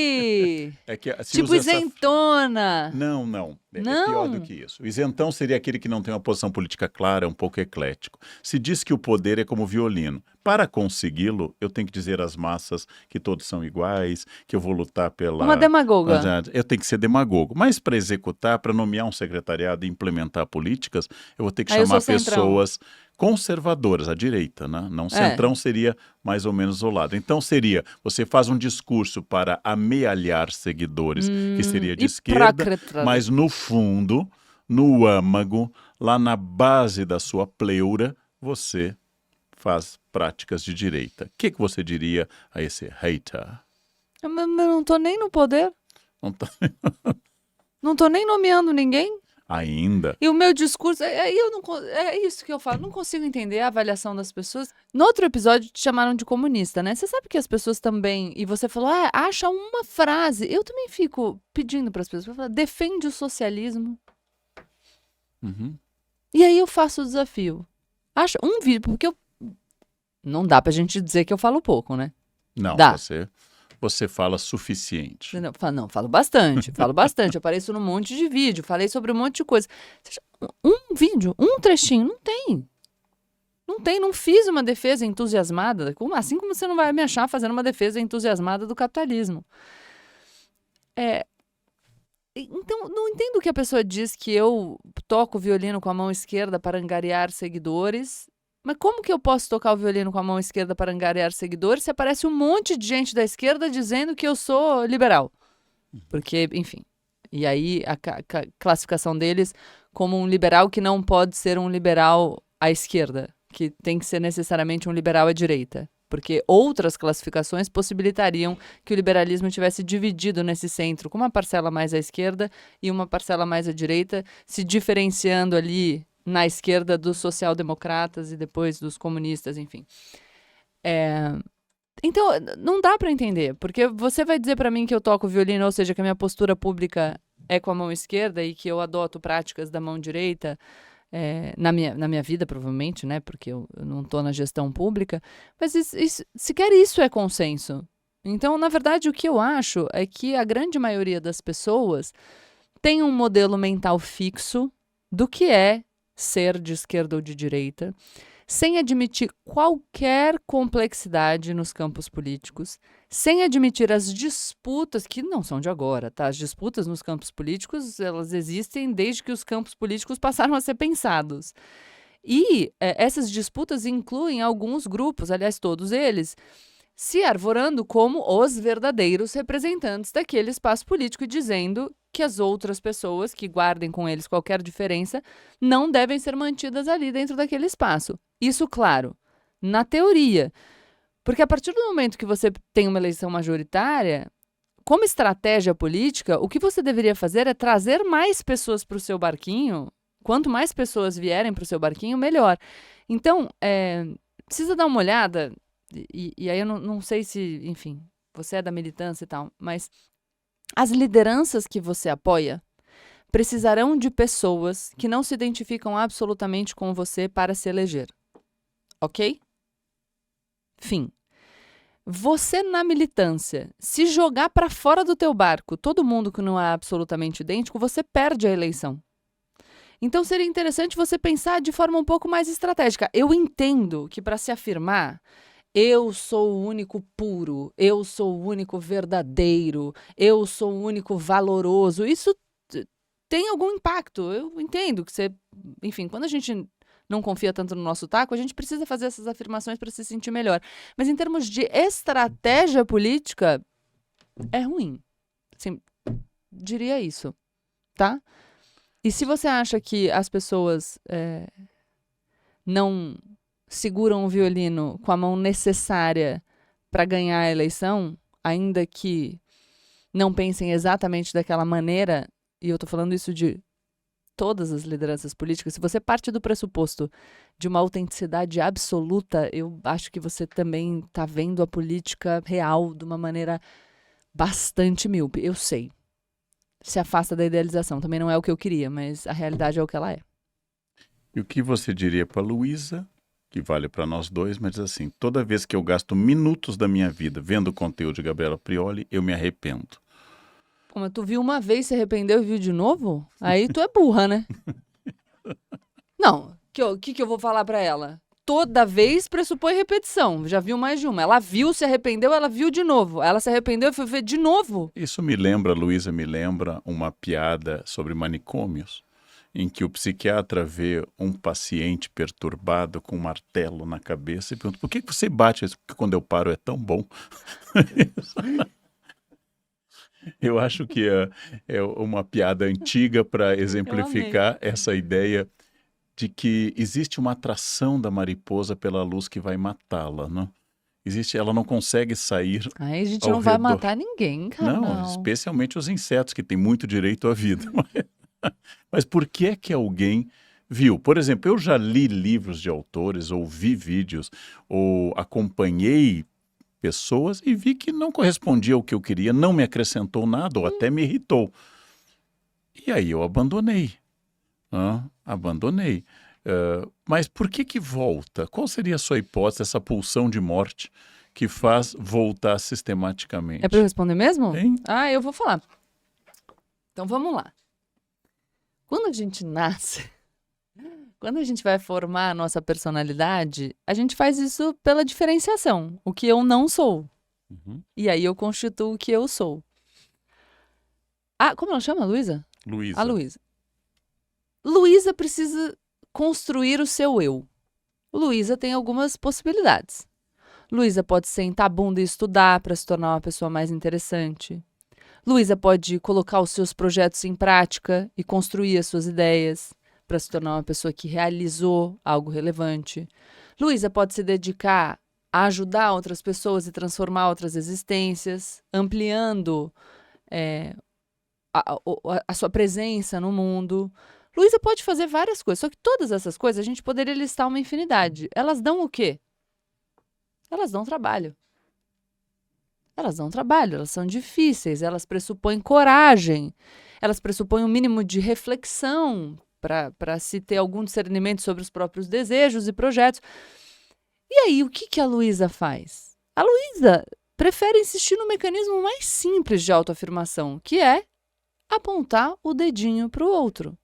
É que se Tipo usa essa... isentona. Não. É Não? pior do que isso. O isentão seria aquele que não tem uma posição política clara, é um pouco eclético. Se diz que o poder é como o violino. Para consegui-lo, eu tenho que dizer às massas que todos são iguais, que eu vou lutar pela... Uma demagoga. Eu tenho que ser demagogo. Mas para executar, para nomear um secretariado e implementar políticas, eu vou ter que Aí eu chamar sou centrão. pessoas conservadoras, à direita, né? Não centrão seria mais ou menos ao lado. Então seria, você faz um discurso para amealhar seguidores, que seria de esquerda, mas no fundo, no âmago, lá na base da sua pleura, você faz práticas de direita. O que você diria a esse hater? Eu não tô nem no poder. Não tá... Não tô nem nomeando ninguém. Ainda. E o meu discurso, é isso que eu falo, não consigo entender a avaliação das pessoas. No outro episódio te chamaram de comunista, né? Você sabe que as pessoas também, e você falou, acha uma frase. Eu também fico pedindo para as pessoas, defende o socialismo. Uhum. E aí eu faço o desafio. Acha um vídeo, porque não dá pra gente dizer que eu falo pouco, né? Não, Dá. você fala suficiente. Não, falo bastante. Eu apareço num monte de vídeo, falei sobre um monte de coisa. Um vídeo, um trechinho, não tem. Não fiz uma defesa entusiasmada, assim como você não vai me achar fazendo uma defesa entusiasmada do capitalismo. Então, não entendo o que a pessoa diz que eu toco o violino com a mão esquerda para angariar seguidores. Mas como que eu posso tocar o violino com a mão esquerda para angariar seguidores se aparece um monte de gente da esquerda dizendo que eu sou liberal? Porque, enfim. E aí a classificação deles como um liberal que não pode ser um liberal à esquerda, que tem que ser necessariamente um liberal à direita. porque outras classificações possibilitariam que o liberalismo tivesse dividido nesse centro, com uma parcela mais à esquerda e uma parcela mais à direita, se diferenciando ali na esquerda dos social-democratas e depois dos comunistas, enfim. Então, não dá para entender, porque você vai dizer para mim que eu toco violino, ou seja, que a minha postura pública é com a mão esquerda e que eu adoto práticas da mão direita, na minha vida, provavelmente, né? Porque eu não estou na gestão pública. Mas sequer isso é consenso. Então, na verdade, o que eu acho é que a grande maioria das pessoas tem um modelo mental fixo do que é ser de esquerda ou de direita, sem admitir qualquer complexidade nos campos políticos, sem admitir as disputas, que não são de agora, tá? As disputas nos campos políticos, elas existem desde que os campos políticos passaram a ser pensados. E essas disputas incluem alguns grupos, aliás, todos eles, se arvorando como os verdadeiros representantes daquele espaço político e dizendo que as outras pessoas que guardem com eles qualquer diferença não devem ser mantidas ali dentro daquele espaço. Isso, claro, na teoria. Porque a partir do momento que você tem uma eleição majoritária, como estratégia política, o que você deveria fazer é trazer mais pessoas para o seu barquinho. Quanto mais pessoas vierem para o seu barquinho, melhor. Então, precisa dar uma olhada, e aí eu não sei se, enfim, você é da militância e tal, mas as lideranças que você apoia precisarão de pessoas que não se identificam absolutamente com você para se eleger. Ok? Fim. Você na militância, se jogar para fora do teu barco todo mundo que não é absolutamente idêntico, você perde a eleição. Então seria interessante você pensar de forma um pouco mais estratégica. Eu entendo que para se afirmar, eu sou o único puro, eu sou o único verdadeiro, eu sou o único valoroso, isso tem algum impacto. Eu entendo que você, enfim, quando a gente não confia tanto no nosso taco, a gente precisa fazer essas afirmações para se sentir melhor. Mas em termos de estratégia política, é ruim. Assim, diria isso, tá? E se você acha que as pessoas não seguram o violino com a mão necessária para ganhar a eleição, ainda que não pensem exatamente daquela maneira, e eu estou falando isso de todas as lideranças políticas, se você parte do pressuposto de uma autenticidade absoluta, eu acho que você também está vendo a política real de uma maneira bastante míope. Eu sei. Se afasta da idealização. Também não é o que eu queria, mas a realidade é o que ela é. E o que você diria para a Luísa, que vale para nós dois, mas assim, toda vez que eu gasto minutos da minha vida vendo o conteúdo de Gabriela Prioli, eu me arrependo. Pô, mas tu viu uma vez, se arrependeu e viu de novo? Aí tu é burra, né? Não, o que eu vou falar para ela? Toda vez pressupõe repetição. Já viu mais de uma. Ela viu, se arrependeu, ela viu de novo. Ela se arrependeu e foi ver de novo. Isso me lembra, Luísa, me lembra uma piada sobre manicômios, em que o psiquiatra vê um paciente perturbado com um martelo na cabeça e pergunta: por que você bate isso? Porque quando eu paro é tão bom. Eu acho que é uma piada antiga para exemplificar essa ideia de que existe uma atração da mariposa pela luz que vai matá-la, né? Ela não consegue sair Aí a gente ao não vai redor. matar ninguém, cara. Não, especialmente os insetos, que têm muito direito à vida. Mas por que é que alguém viu? Por exemplo, eu já li livros de autores, ou vi vídeos, ou acompanhei pessoas e vi que não correspondia ao que eu queria, não me acrescentou nada, ou até me irritou. E aí eu abandonei. Abandonei. Mas por que volta? Qual seria a sua hipótese, essa pulsão de morte que faz voltar sistematicamente? É para eu responder mesmo? Hein? Eu vou falar. Então vamos lá. Quando a gente nasce, quando a gente vai formar a nossa personalidade, a gente faz isso pela diferenciação, o que eu não sou. Uhum. E aí eu constituo o que eu sou. Como ela chama, Luísa? Luísa. A Luísa. Luísa precisa construir o seu eu. Luísa tem algumas possibilidades. Luísa pode sentar a bunda e estudar para se tornar uma pessoa mais interessante. Luísa pode colocar os seus projetos em prática e construir as suas ideias para se tornar uma pessoa que realizou algo relevante. Luísa pode se dedicar a ajudar outras pessoas e transformar outras existências, ampliando a sua presença no mundo. Luísa pode fazer várias coisas, só que todas essas coisas a gente poderia listar uma infinidade. Elas dão o quê? Elas dão trabalho. Elas dão trabalho, elas são difíceis, elas pressupõem coragem, elas pressupõem um mínimo de reflexão para se ter algum discernimento sobre os próprios desejos e projetos. E aí, o que a Luísa faz? A Luísa prefere insistir no mecanismo mais simples de autoafirmação, que é apontar o dedinho para o outro.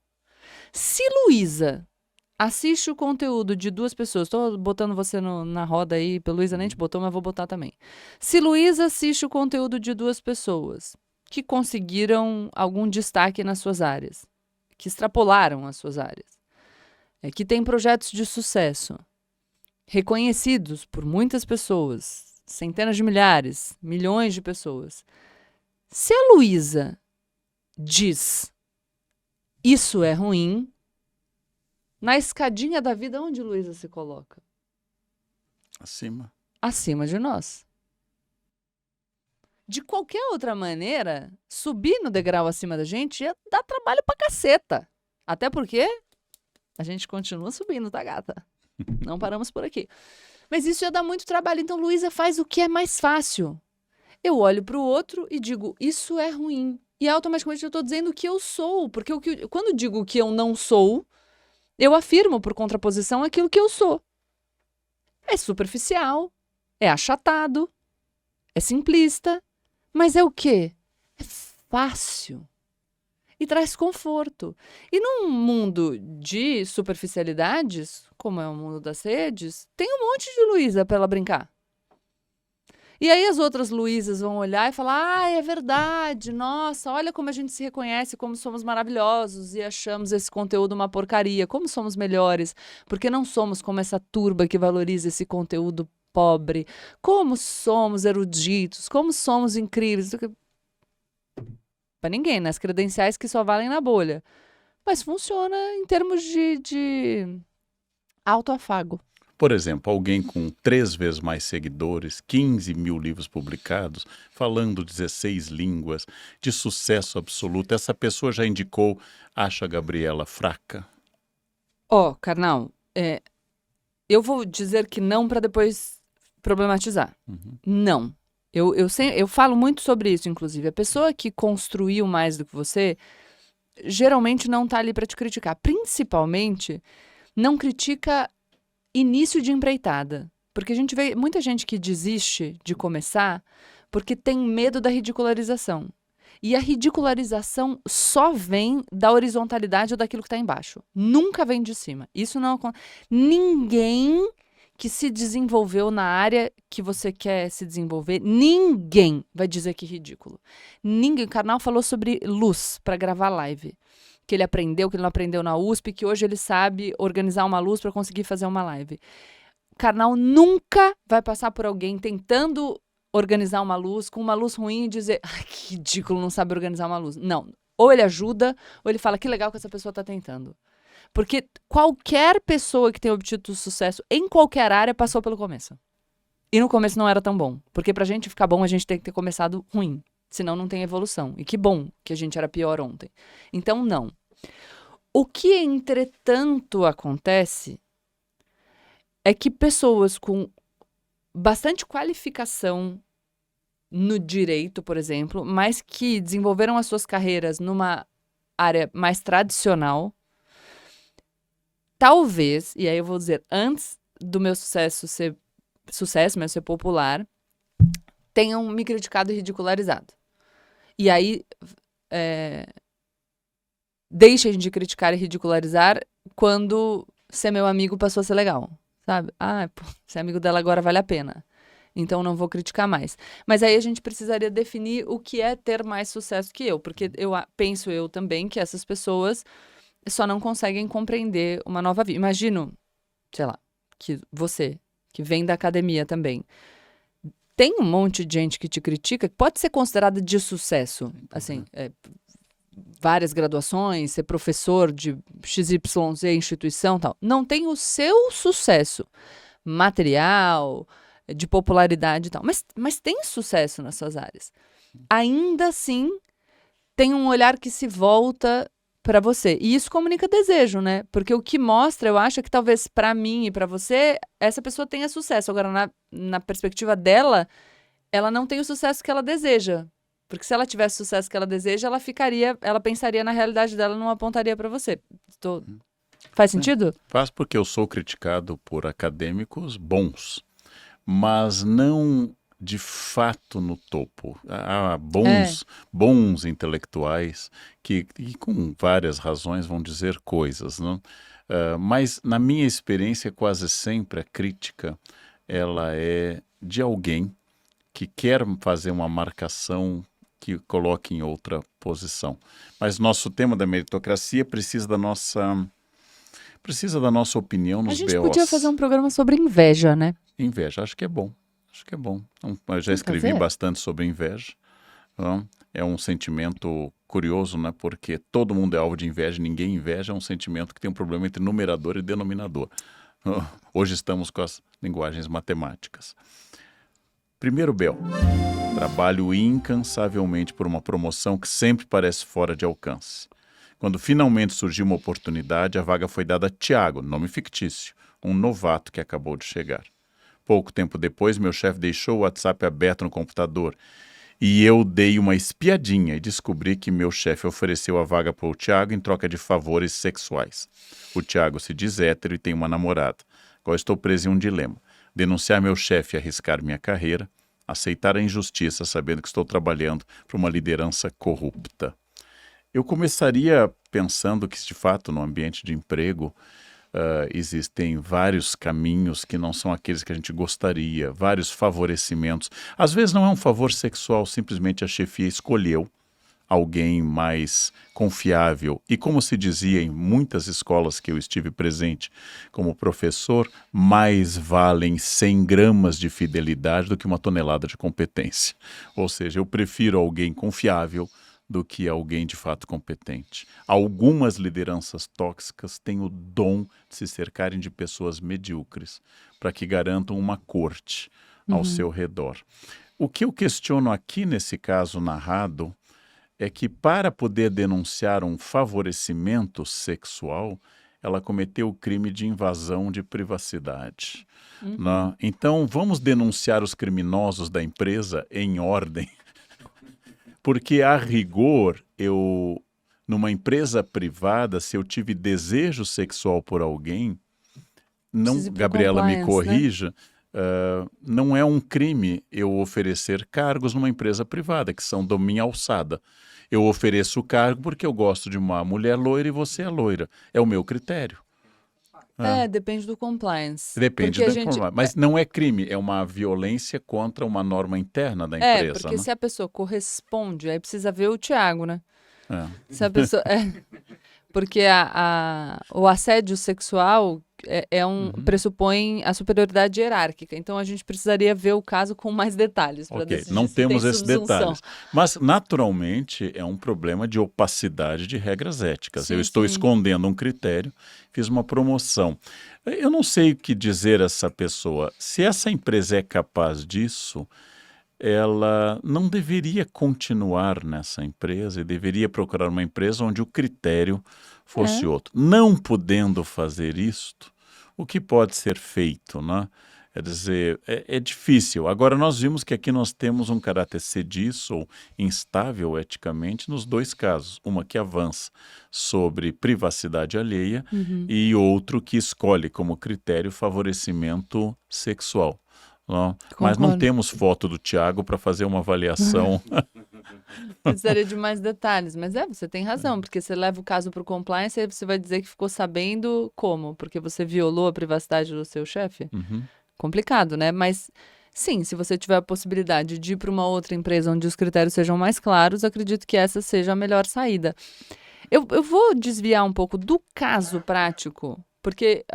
Se Luísa assiste o conteúdo de duas pessoas, estou botando você na roda aí, Luísa nem te botou, mas vou botar também. Se Luísa assiste o conteúdo de duas pessoas que conseguiram algum destaque nas suas áreas, que extrapolaram as suas áreas, que têm projetos de sucesso, reconhecidos por muitas pessoas, centenas de milhares, milhões de pessoas. Se a Luísa diz isso é ruim, na escadinha da vida, onde Luísa se coloca? Acima. Acima de nós. De qualquer outra maneira, subir no degrau acima da gente ia dar trabalho pra caceta. Até porque a gente continua subindo, tá, gata? Não paramos por aqui. Mas isso ia dar muito trabalho. Então, Luísa faz o que é mais fácil. Eu olho pro outro e digo, isso é ruim. E automaticamente eu tô dizendo o que eu sou. Porque quando digo o que eu não sou, eu afirmo, por contraposição, aquilo que eu sou. É superficial, é achatado, é simplista, mas é o quê? É fácil e traz conforto. E num mundo de superficialidades, como é o mundo das redes, tem um monte de Luísa para ela brincar. E aí as outras Luísas vão olhar e falar, é verdade, nossa, olha como a gente se reconhece, como somos maravilhosos e achamos esse conteúdo uma porcaria, como somos melhores, porque não somos como essa turba que valoriza esse conteúdo pobre, como somos eruditos, como somos incríveis. Para ninguém, nas credenciais que só valem na bolha. Mas funciona em termos de autoafago. Por exemplo, alguém com 3 vezes mais seguidores, 15 mil livros publicados, falando 16 línguas, de sucesso absoluto. Essa pessoa já indicou, acha a Gabriela fraca? Karnal, eu vou dizer que não para depois problematizar. Não. Eu falo muito sobre isso, inclusive. A pessoa que construiu mais do que você, geralmente não está ali para te criticar. Principalmente, não critica início de empreitada. Porque a gente vê muita gente que desiste de começar porque tem medo da ridicularização. E a ridicularização só vem da horizontalidade ou daquilo que está embaixo. Nunca vem de cima. Isso não acontece. Ninguém que se desenvolveu na área que você quer se desenvolver, ninguém vai dizer que é ridículo. Ninguém. O Karnal falou sobre luz para gravar live. Que ele aprendeu, que ele não aprendeu na USP, que hoje ele sabe organizar uma luz para conseguir fazer uma live. O Karnal nunca vai passar por alguém tentando organizar uma luz, com uma luz ruim e dizer, que ridículo, não sabe organizar uma luz. Não. Ou ele ajuda, ou ele fala, que legal que essa pessoa está tentando. Porque qualquer pessoa que tenha obtido sucesso em qualquer área passou pelo começo. E no começo não era tão bom. Porque pra gente ficar bom, a gente tem que ter começado ruim. Senão não tem evolução. E que bom que a gente era pior ontem. Então, não. O que, entretanto, acontece é que pessoas com bastante qualificação no direito, por exemplo, mas que desenvolveram as suas carreiras numa área mais tradicional, talvez, e aí eu vou dizer, antes do meu sucesso ser popular, tenham me criticado e ridicularizado. E aí, deixem de criticar e ridicularizar quando ser meu amigo passou a ser legal, sabe? Ser amigo dela agora vale a pena. Então, não vou criticar mais. Mas aí a gente precisaria definir o que é ter mais sucesso que eu. Porque penso eu também que essas pessoas só não conseguem compreender uma nova vida. Imagino, sei lá, que você, que vem da academia também, tem um monte de gente que te critica, que pode ser considerada de sucesso. Assim, várias graduações, ser professor de XYZ instituição e tal. Não tem o seu sucesso material, de popularidade e tal. Mas tem sucesso nas suas áreas. Ainda assim, tem um olhar que se volta para você. E isso comunica desejo, né? Porque o que mostra, eu acho, é que talvez para mim e para você, essa pessoa tenha sucesso. Agora, na perspectiva dela, ela não tem o sucesso que ela deseja. Porque se ela tivesse o sucesso que ela deseja, ela pensaria na realidade dela e não apontaria para você. Faz sentido? Faz porque eu sou criticado por acadêmicos bons, mas não de fato no topo. Há bons intelectuais que com várias razões vão dizer coisas, não? Mas na minha experiência quase sempre a crítica ela é de alguém que quer fazer uma marcação que coloque em outra posição. Mas nosso tema da meritocracia precisa da nossa opinião nos A gente BOs. podia fazer um programa sobre inveja, né? Inveja, acho que é bom. Eu já escrevi bastante sobre inveja. Não? É um sentimento curioso, né? Porque todo mundo é alvo de inveja, ninguém inveja, é um sentimento que tem um problema entre numerador e denominador. Hoje estamos com as linguagens matemáticas. Primeiro BO. Trabalho incansavelmente por uma promoção que sempre parece fora de alcance. Quando finalmente surgiu uma oportunidade, a vaga foi dada a Tiago, nome fictício, um novato que acabou de chegar. Pouco tempo depois, meu chefe deixou o WhatsApp aberto no computador e eu dei uma espiadinha e descobri que meu chefe ofereceu a vaga para o Tiago em troca de favores sexuais. O Tiago se diz hétero e tem uma namorada. Agora estou preso em um dilema. Denunciar meu chefe e arriscar minha carreira, aceitar a injustiça sabendo que estou trabalhando para uma liderança corrupta. Eu começaria pensando que, de fato, no ambiente de emprego, existem vários caminhos que não são aqueles que a gente gostaria, vários favorecimentos. Às vezes não é um favor sexual, simplesmente a chefia escolheu alguém mais confiável. E como se dizia em muitas escolas que eu estive presente como professor, mais valem 100 gramas de fidelidade do que uma tonelada de competência. Ou seja, eu prefiro alguém confiável do que alguém de fato competente. Algumas lideranças tóxicas têm o dom de se cercarem de pessoas medíocres para que garantam uma corte ao seu redor. O que eu questiono aqui nesse caso narrado é que para poder denunciar um favorecimento sexual, ela cometeu o crime de invasão de privacidade. Né? Então, vamos denunciar os criminosos da empresa em ordem. Porque, a rigor, numa empresa privada, se eu tive desejo sexual por alguém, não, Gabriela me corrija, né? Não é um crime eu oferecer cargos numa empresa privada, que são da minha alçada. Eu ofereço o cargo porque eu gosto de uma mulher loira e você é loira. É o meu critério. Depende do compliance. Depende do compliance. Mas não é crime, é uma violência contra uma norma interna da empresa. Porque né? se a pessoa corresponde, aí precisa ver o Tiago, né? Se a pessoa... Porque o assédio sexual pressupõe a superioridade hierárquica. Então, a gente precisaria ver o caso com mais detalhes. Para decidir não se temos tem esses detalhes. Mas, naturalmente, é um problema de opacidade de regras éticas. Eu estou escondendo um critério, fiz uma promoção. Eu não sei o que dizer a essa pessoa. Se essa empresa é capaz disso, ela não deveria continuar nessa empresa e deveria procurar uma empresa onde o critério fosse outro. Não podendo fazer isto, o que pode ser feito, né? Quer dizer, é difícil. Agora, nós vimos que aqui nós temos um caráter sediço ou instável eticamente nos dois casos. Uma que avança sobre privacidade alheia e outro que escolhe como critério favorecimento sexual. Não, mas não temos foto do Tiago para fazer uma avaliação. Precisaria de mais detalhes, mas você tem razão, porque você leva o caso para o compliance e você vai dizer que ficou sabendo como? Porque você violou a privacidade do seu chefe? Complicado, né? Mas sim, se você tiver a possibilidade de ir para uma outra empresa onde os critérios sejam mais claros, acredito que essa seja a melhor saída. Eu vou desviar um pouco do caso prático, porque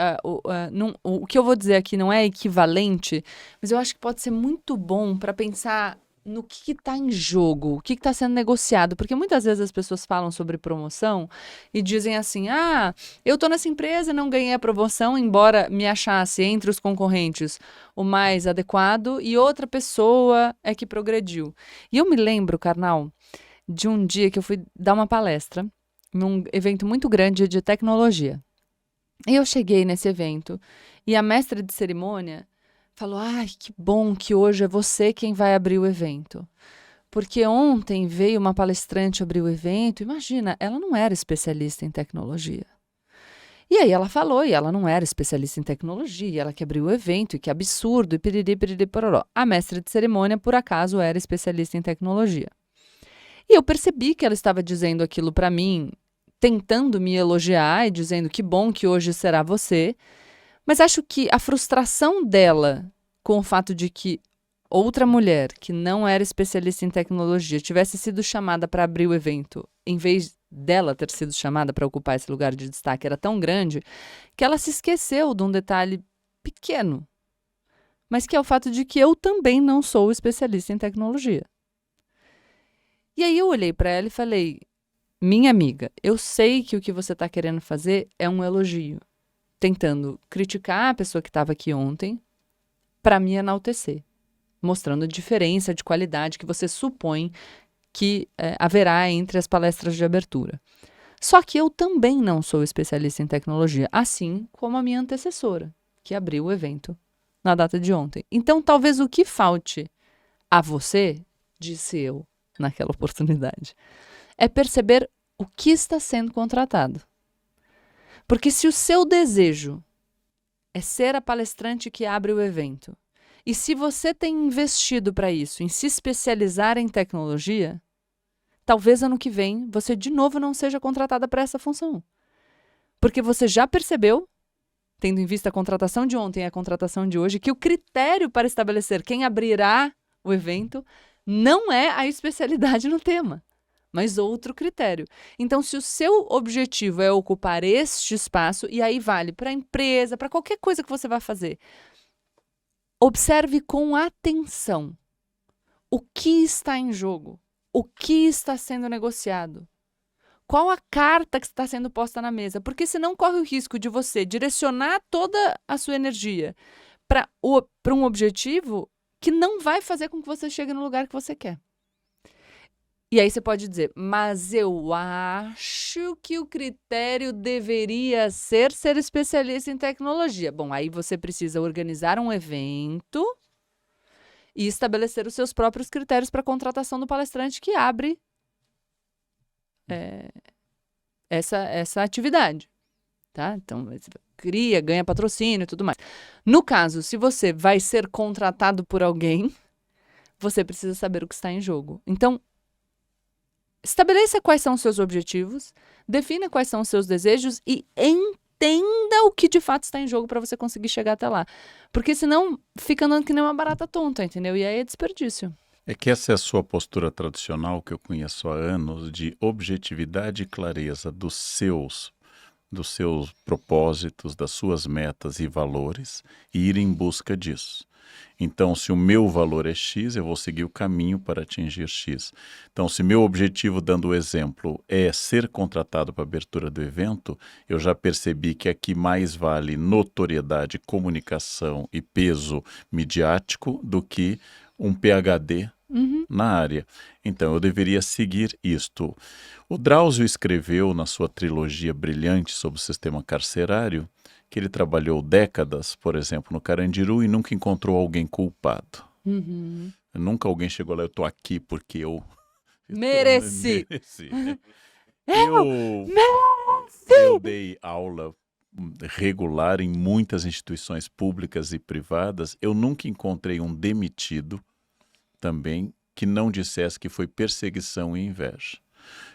o que eu vou dizer aqui não é equivalente, mas eu acho que pode ser muito bom para pensar no que está em jogo, o que está sendo negociado. Porque muitas vezes as pessoas falam sobre promoção e dizem assim, eu estou nessa empresa, não ganhei a promoção, embora me achasse entre os concorrentes o mais adequado, e outra pessoa é que progrediu. E eu me lembro, Karnal, de um dia que eu fui dar uma palestra num evento muito grande de tecnologia. E eu cheguei nesse evento e a mestra de cerimônia falou, ai, que bom que hoje é você quem vai abrir o evento. Porque ontem veio uma palestrante abrir o evento, imagina, ela não era especialista em tecnologia. E aí ela falou, e ela não era especialista em tecnologia, ela que abriu o evento, e que absurdo, e piriri, piriri, pororó. A mestra de cerimônia, por acaso, era especialista em tecnologia. E eu percebi que ela estava dizendo aquilo para mim, tentando me elogiar e dizendo que bom que hoje será você. Mas acho que a frustração dela com o fato de que outra mulher que não era especialista em tecnologia tivesse sido chamada para abrir o evento, em vez dela ter sido chamada para ocupar esse lugar de destaque, era tão grande que ela se esqueceu de um detalhe pequeno, mas que é o fato de que eu também não sou especialista em tecnologia. E aí eu olhei para ela e falei, minha amiga, eu sei que o que você está querendo fazer é um elogio, tentando criticar a pessoa que estava aqui ontem para me enaltecer, mostrando a diferença de qualidade que você supõe que haverá entre as palestras de abertura. Só que eu também não sou especialista em tecnologia, assim como a minha antecessora, que abriu o evento na data de ontem. Então, talvez o que falte a você, disse eu naquela oportunidade, é perceber o que está sendo contratado. Porque se o seu desejo é ser a palestrante que abre o evento, e se você tem investido para isso, em se especializar em tecnologia, talvez ano que vem você de novo não seja contratada para essa função. Porque você já percebeu, tendo em vista a contratação de ontem e a contratação de hoje, que o critério para estabelecer quem abrirá o evento não é a especialidade no tema, mas outro critério. Então, se o seu objetivo é ocupar este espaço, e aí vale para a empresa, para qualquer coisa que você vai fazer, observe com atenção o que está em jogo, o que está sendo negociado, qual a carta que está sendo posta na mesa, porque senão corre o risco de você direcionar toda a sua energia para um objetivo que não vai fazer com que você chegue no lugar que você quer. E aí você pode dizer, mas eu acho que o critério deveria ser especialista em tecnologia. Bom, aí você precisa organizar um evento e estabelecer os seus próprios critérios para a contratação do palestrante que abre essa atividade. Tá? Então, você cria, ganha patrocínio e tudo mais. No caso, se você vai ser contratado por alguém, você precisa saber o que está em jogo. Então, estabeleça quais são os seus objetivos, defina quais são os seus desejos e entenda o que de fato está em jogo para você conseguir chegar até lá. Porque senão fica andando que nem uma barata tonta, entendeu? E aí é desperdício. É que essa é a sua postura tradicional que eu conheço há anos de objetividade e clareza dos seus propósitos, das suas metas e valores e ir em busca disso. Então, se o meu valor é X, eu vou seguir o caminho para atingir X. Então, se meu objetivo, dando o exemplo, é ser contratado para a abertura do evento, eu já percebi que aqui mais vale notoriedade, comunicação e peso midiático do que um PhD na área. Então, eu deveria seguir isto. O Drauzio escreveu na sua trilogia brilhante sobre o sistema carcerário que ele trabalhou décadas, por exemplo, no Carandiru e nunca encontrou alguém culpado. Nunca alguém chegou lá, eu estou aqui porque eu... Mereci! Eu dei aula regular em muitas instituições públicas e privadas. Eu nunca encontrei um demitido também que não dissesse que foi perseguição e inveja.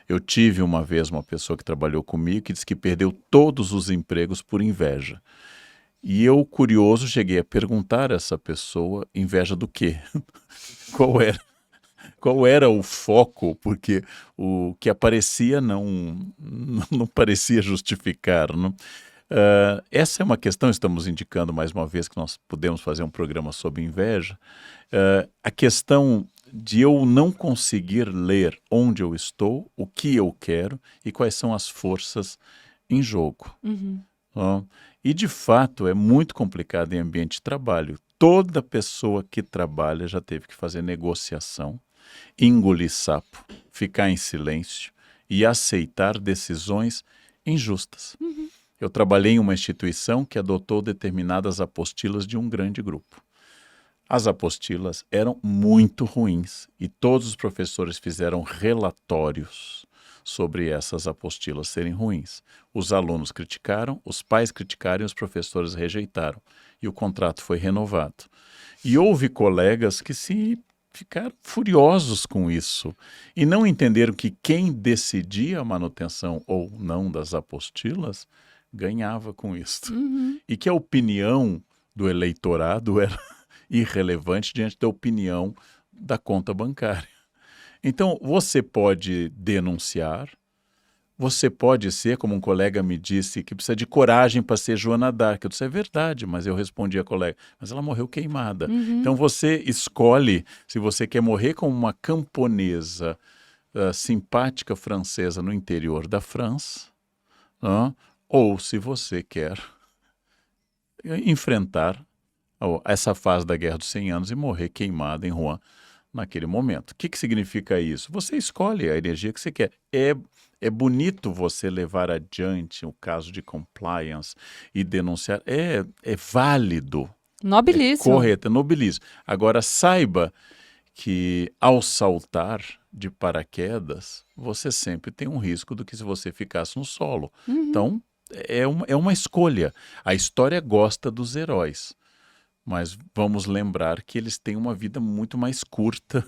Eu tive uma vez uma pessoa que trabalhou comigo que disse que perdeu todos os empregos por inveja. E eu, curioso, cheguei a perguntar a essa pessoa, inveja do quê? Qual era o foco? Porque o que aparecia não parecia justificar, não? Essa é uma questão, estamos indicando mais uma vez que nós podemos fazer um programa sobre inveja. A questão de eu não conseguir ler onde eu estou, o que eu quero e quais são as forças em jogo. Ó. E, de fato, é muito complicado em ambiente de trabalho. Toda pessoa que trabalha já teve que fazer negociação, engolir sapo, ficar em silêncio e aceitar decisões injustas. Eu trabalhei em uma instituição que adotou determinadas apostilas de um grande grupo. As apostilas eram muito ruins e todos os professores fizeram relatórios sobre essas apostilas serem ruins. Os alunos criticaram, os pais criticaram e os professores rejeitaram. E o contrato foi renovado. E houve colegas que ficaram furiosos com isso e não entenderam que quem decidia a manutenção ou não das apostilas ganhava com isso. E que a opinião do eleitorado era irrelevante diante da opinião da conta bancária. Então, você pode denunciar, você pode ser, como um colega me disse, que precisa de coragem para ser Joana d'Arc. Eu disse, é verdade, mas eu respondi a colega, mas ela morreu queimada. Então, você escolhe se você quer morrer como uma camponesa simpática francesa no interior da França, ou se você quer enfrentar essa fase da Guerra dos 100 Anos e morrer queimada em Rouen naquele momento. O que significa isso? Você escolhe a energia que você quer. É bonito você levar adiante o caso de compliance e denunciar. É válido. Nobilíssimo. É correto, é nobilíssimo. Agora, saiba que ao saltar de paraquedas, você sempre tem um risco do que se você ficasse no solo. Então, é uma escolha. A história gosta dos heróis. Mas vamos lembrar que eles têm uma vida muito mais curta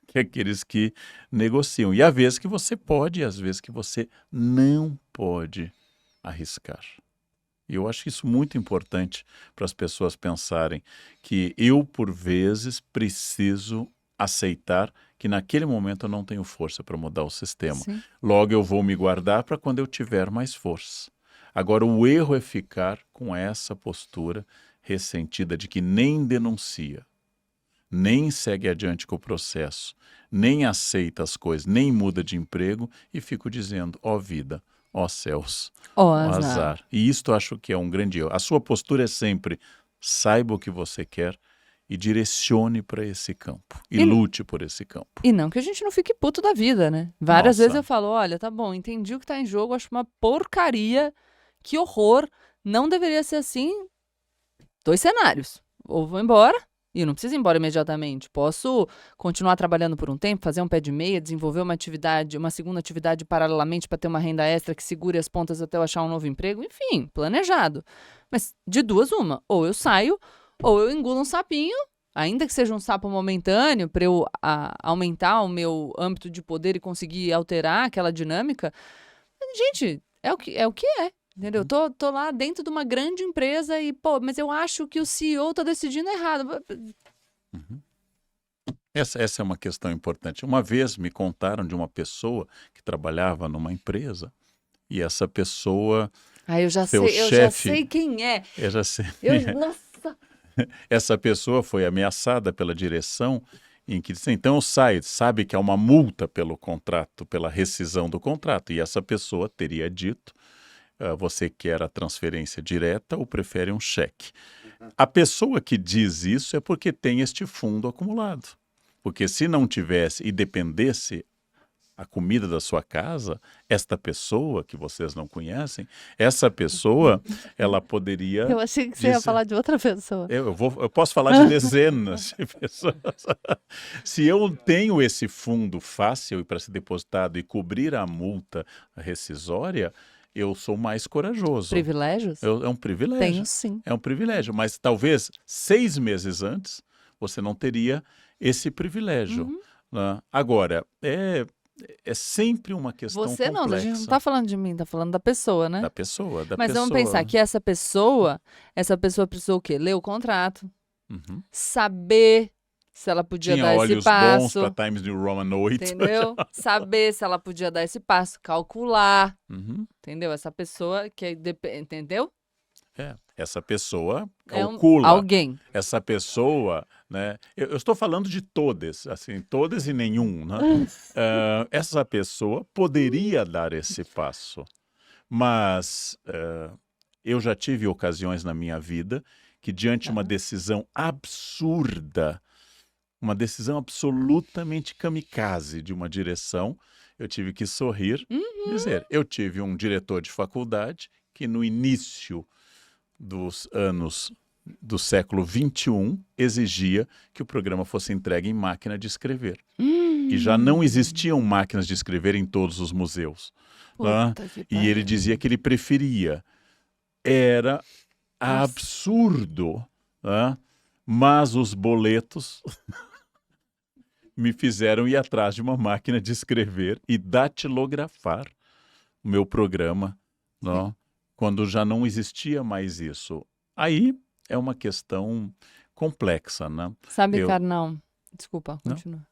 que aqueles que negociam. E há vezes que você pode, e às vezes que você não pode arriscar. E eu acho isso muito importante para as pessoas pensarem que eu, por vezes, preciso aceitar que naquele momento eu não tenho força para mudar o sistema. Sim. Logo eu vou me guardar para quando eu tiver mais força. Agora, o erro é ficar com essa postura ressentida de que nem denuncia, nem segue adiante com o processo, nem aceita as coisas, nem muda de emprego e fico dizendo, ó vida, ó céus, Ó ó azar. azar. E isto acho que é um grande erro. A sua postura é sempre, saiba o que você quer e direcione para esse campo. E lute por esse campo. E não que a gente não fique puto da vida, né? Várias vezes Nossa. eu falo, olha, tá bom, entendi o que tá em jogo, acho uma porcaria, que horror, não deveria ser assim. 2 cenários. Ou vou embora, e eu não preciso ir embora imediatamente. Posso continuar trabalhando por um tempo, fazer um pé de meia, desenvolver uma atividade, uma segunda atividade paralelamente para ter uma renda extra que segure as pontas até eu achar um novo emprego. Enfim, planejado. Mas de duas, uma. Ou eu saio, ou eu engulo um sapinho, ainda que seja um sapo momentâneo, para eu aumentar o meu âmbito de poder e conseguir alterar aquela dinâmica. Gente, é o que é. Entendeu? Tô lá dentro de uma grande empresa e, mas eu acho que o CEO tá decidindo errado. Essa é uma questão importante. Uma vez me contaram de uma pessoa que trabalhava numa empresa e essa pessoa, Eu já seu sei, chefe, eu já sei quem é. eu já sei, Nossa. essa pessoa foi ameaçada pela direção em que disse, então sai, sabe que há uma multa pelo contrato, pela rescisão do contrato. E essa pessoa teria dito, você quer a transferência direta ou prefere um cheque? A pessoa que diz isso é porque tem este fundo acumulado. Porque se não tivesse e dependesse a comida da sua casa, esta pessoa que vocês não conhecem, essa pessoa, ela poderia... Eu achei que você ia falar de outra pessoa. Eu posso falar de dezenas de pessoas. Se eu tenho esse fundo fácil para ser depositado e cobrir a multa rescisória, eu sou mais corajoso. Privilégios? É um privilégio. Tenho, sim. É um privilégio, mas talvez 6 meses antes você não teria esse privilégio. Né? Agora, é sempre uma questão Você não, a complexa. gente não está falando de mim, está falando da pessoa, né? Da pessoa. Mas vamos pensar que essa pessoa precisou o quê? Ler o contrato, saber se ela podia Tinha dar esse olhos bons passo, para Times New Roman 8. entendeu? Saber se ela podia dar esse passo, calcular, entendeu? Essa pessoa que entendeu? Essa pessoa É calcula. alguém. Essa pessoa, né? Eu estou falando de todas, assim, todas e nenhum, né? Essa pessoa poderia dar esse passo, mas eu já tive ocasiões na minha vida que, diante de uma decisão absurda, uma decisão absolutamente kamikaze de uma direção, eu tive que sorrir, dizer, eu tive um diretor de faculdade que, no início dos anos do século XXI, exigia que o programa fosse entregue em máquina de escrever. E já não existiam máquinas de escrever em todos os museus. Né? Puta que E ele pariu. dizia que ele preferia. Era absurdo, né? Mas os boletos me fizeram ir atrás de uma máquina de escrever e datilografar o meu programa, né? Quando já não existia mais isso. Aí é uma questão complexa, né? Sabe, Eu- Karnal? Desculpa, Não. continua.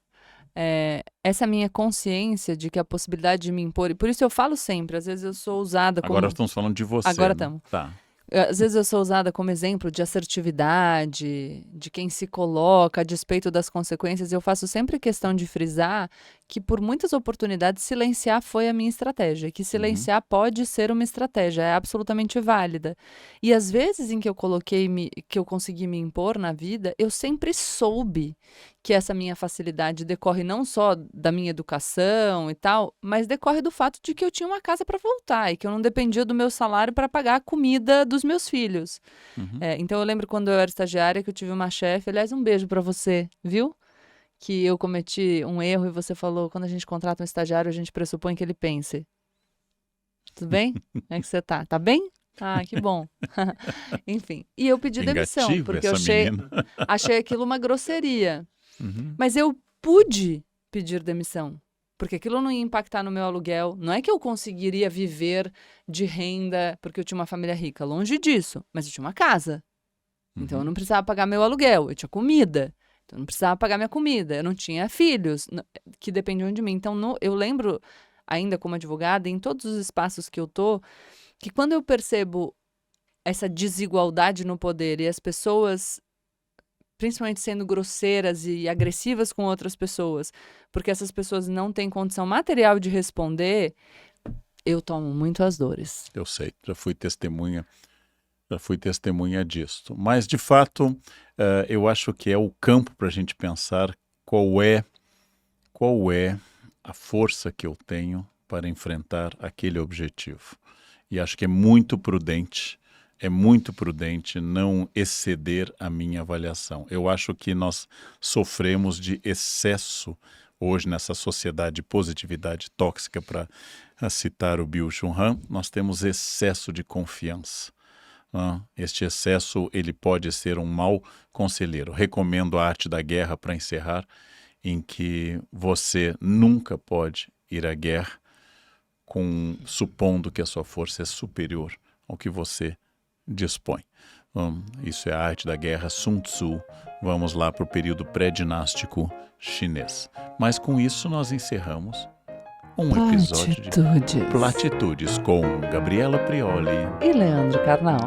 Essa minha consciência de que a possibilidade de me impor, e por isso eu falo sempre, às vezes eu sou usada como... Agora estamos falando de você. Agora né? estamos. Tá. Às vezes eu sou usada como exemplo de assertividade, de quem se coloca a despeito das consequências. Eu faço sempre questão de frisar que, por muitas oportunidades, silenciar foi a minha estratégia. Que silenciar pode ser uma estratégia, é absolutamente válida. E às vezes em que eu que eu consegui me impor na vida, eu sempre soube que essa minha facilidade decorre não só da minha educação e tal, mas decorre do fato de que eu tinha uma casa para voltar e que eu não dependia do meu salário para pagar a comida dos meus filhos. Então eu lembro quando eu era estagiária que eu tive uma chefe, aliás, um beijo para você, viu? Que eu cometi um erro e você falou, quando a gente contrata um estagiário, a gente pressupõe que ele pense. Tudo bem? Como é que você tá? Tá bem? Ah, que bom. Enfim. E eu pedi demissão, Vingativo porque eu essa menina. achei aquilo uma grosseria. Uhum. Mas eu pude pedir demissão, porque aquilo não ia impactar no meu aluguel. Não é que eu conseguiria viver de renda porque eu tinha uma família rica, longe disso. Mas eu tinha uma casa. Então eu não precisava pagar meu aluguel, eu tinha comida. Então eu não precisava pagar minha comida, eu não tinha filhos que dependiam de mim. Então eu lembro, ainda como advogada, em todos os espaços que eu tô, que quando eu percebo essa desigualdade no poder e as pessoas principalmente sendo grosseiras e agressivas com outras pessoas, porque essas pessoas não têm condição material de responder, eu tomo muito as dores. Eu sei, já fui testemunha disso. Mas, de fato, eu acho que é o campo para a gente pensar qual é a força que eu tenho para enfrentar aquele objetivo. E acho que é muito prudente não exceder a minha avaliação. Eu acho que nós sofremos de excesso hoje nessa sociedade de positividade tóxica, para citar o Byung-Chul Han, nós temos excesso de confiança. Este excesso ele pode ser um mau conselheiro. Recomendo a Arte da Guerra para encerrar, em que você nunca pode ir à guerra supondo que a sua força é superior ao que você dispõe. Isso é a Arte da Guerra, Sun Tzu. Vamos lá para o período pré-dinástico chinês. Mas com isso nós encerramos um episódio de Platitudes com Gabriela Prioli e Leandro Carnal.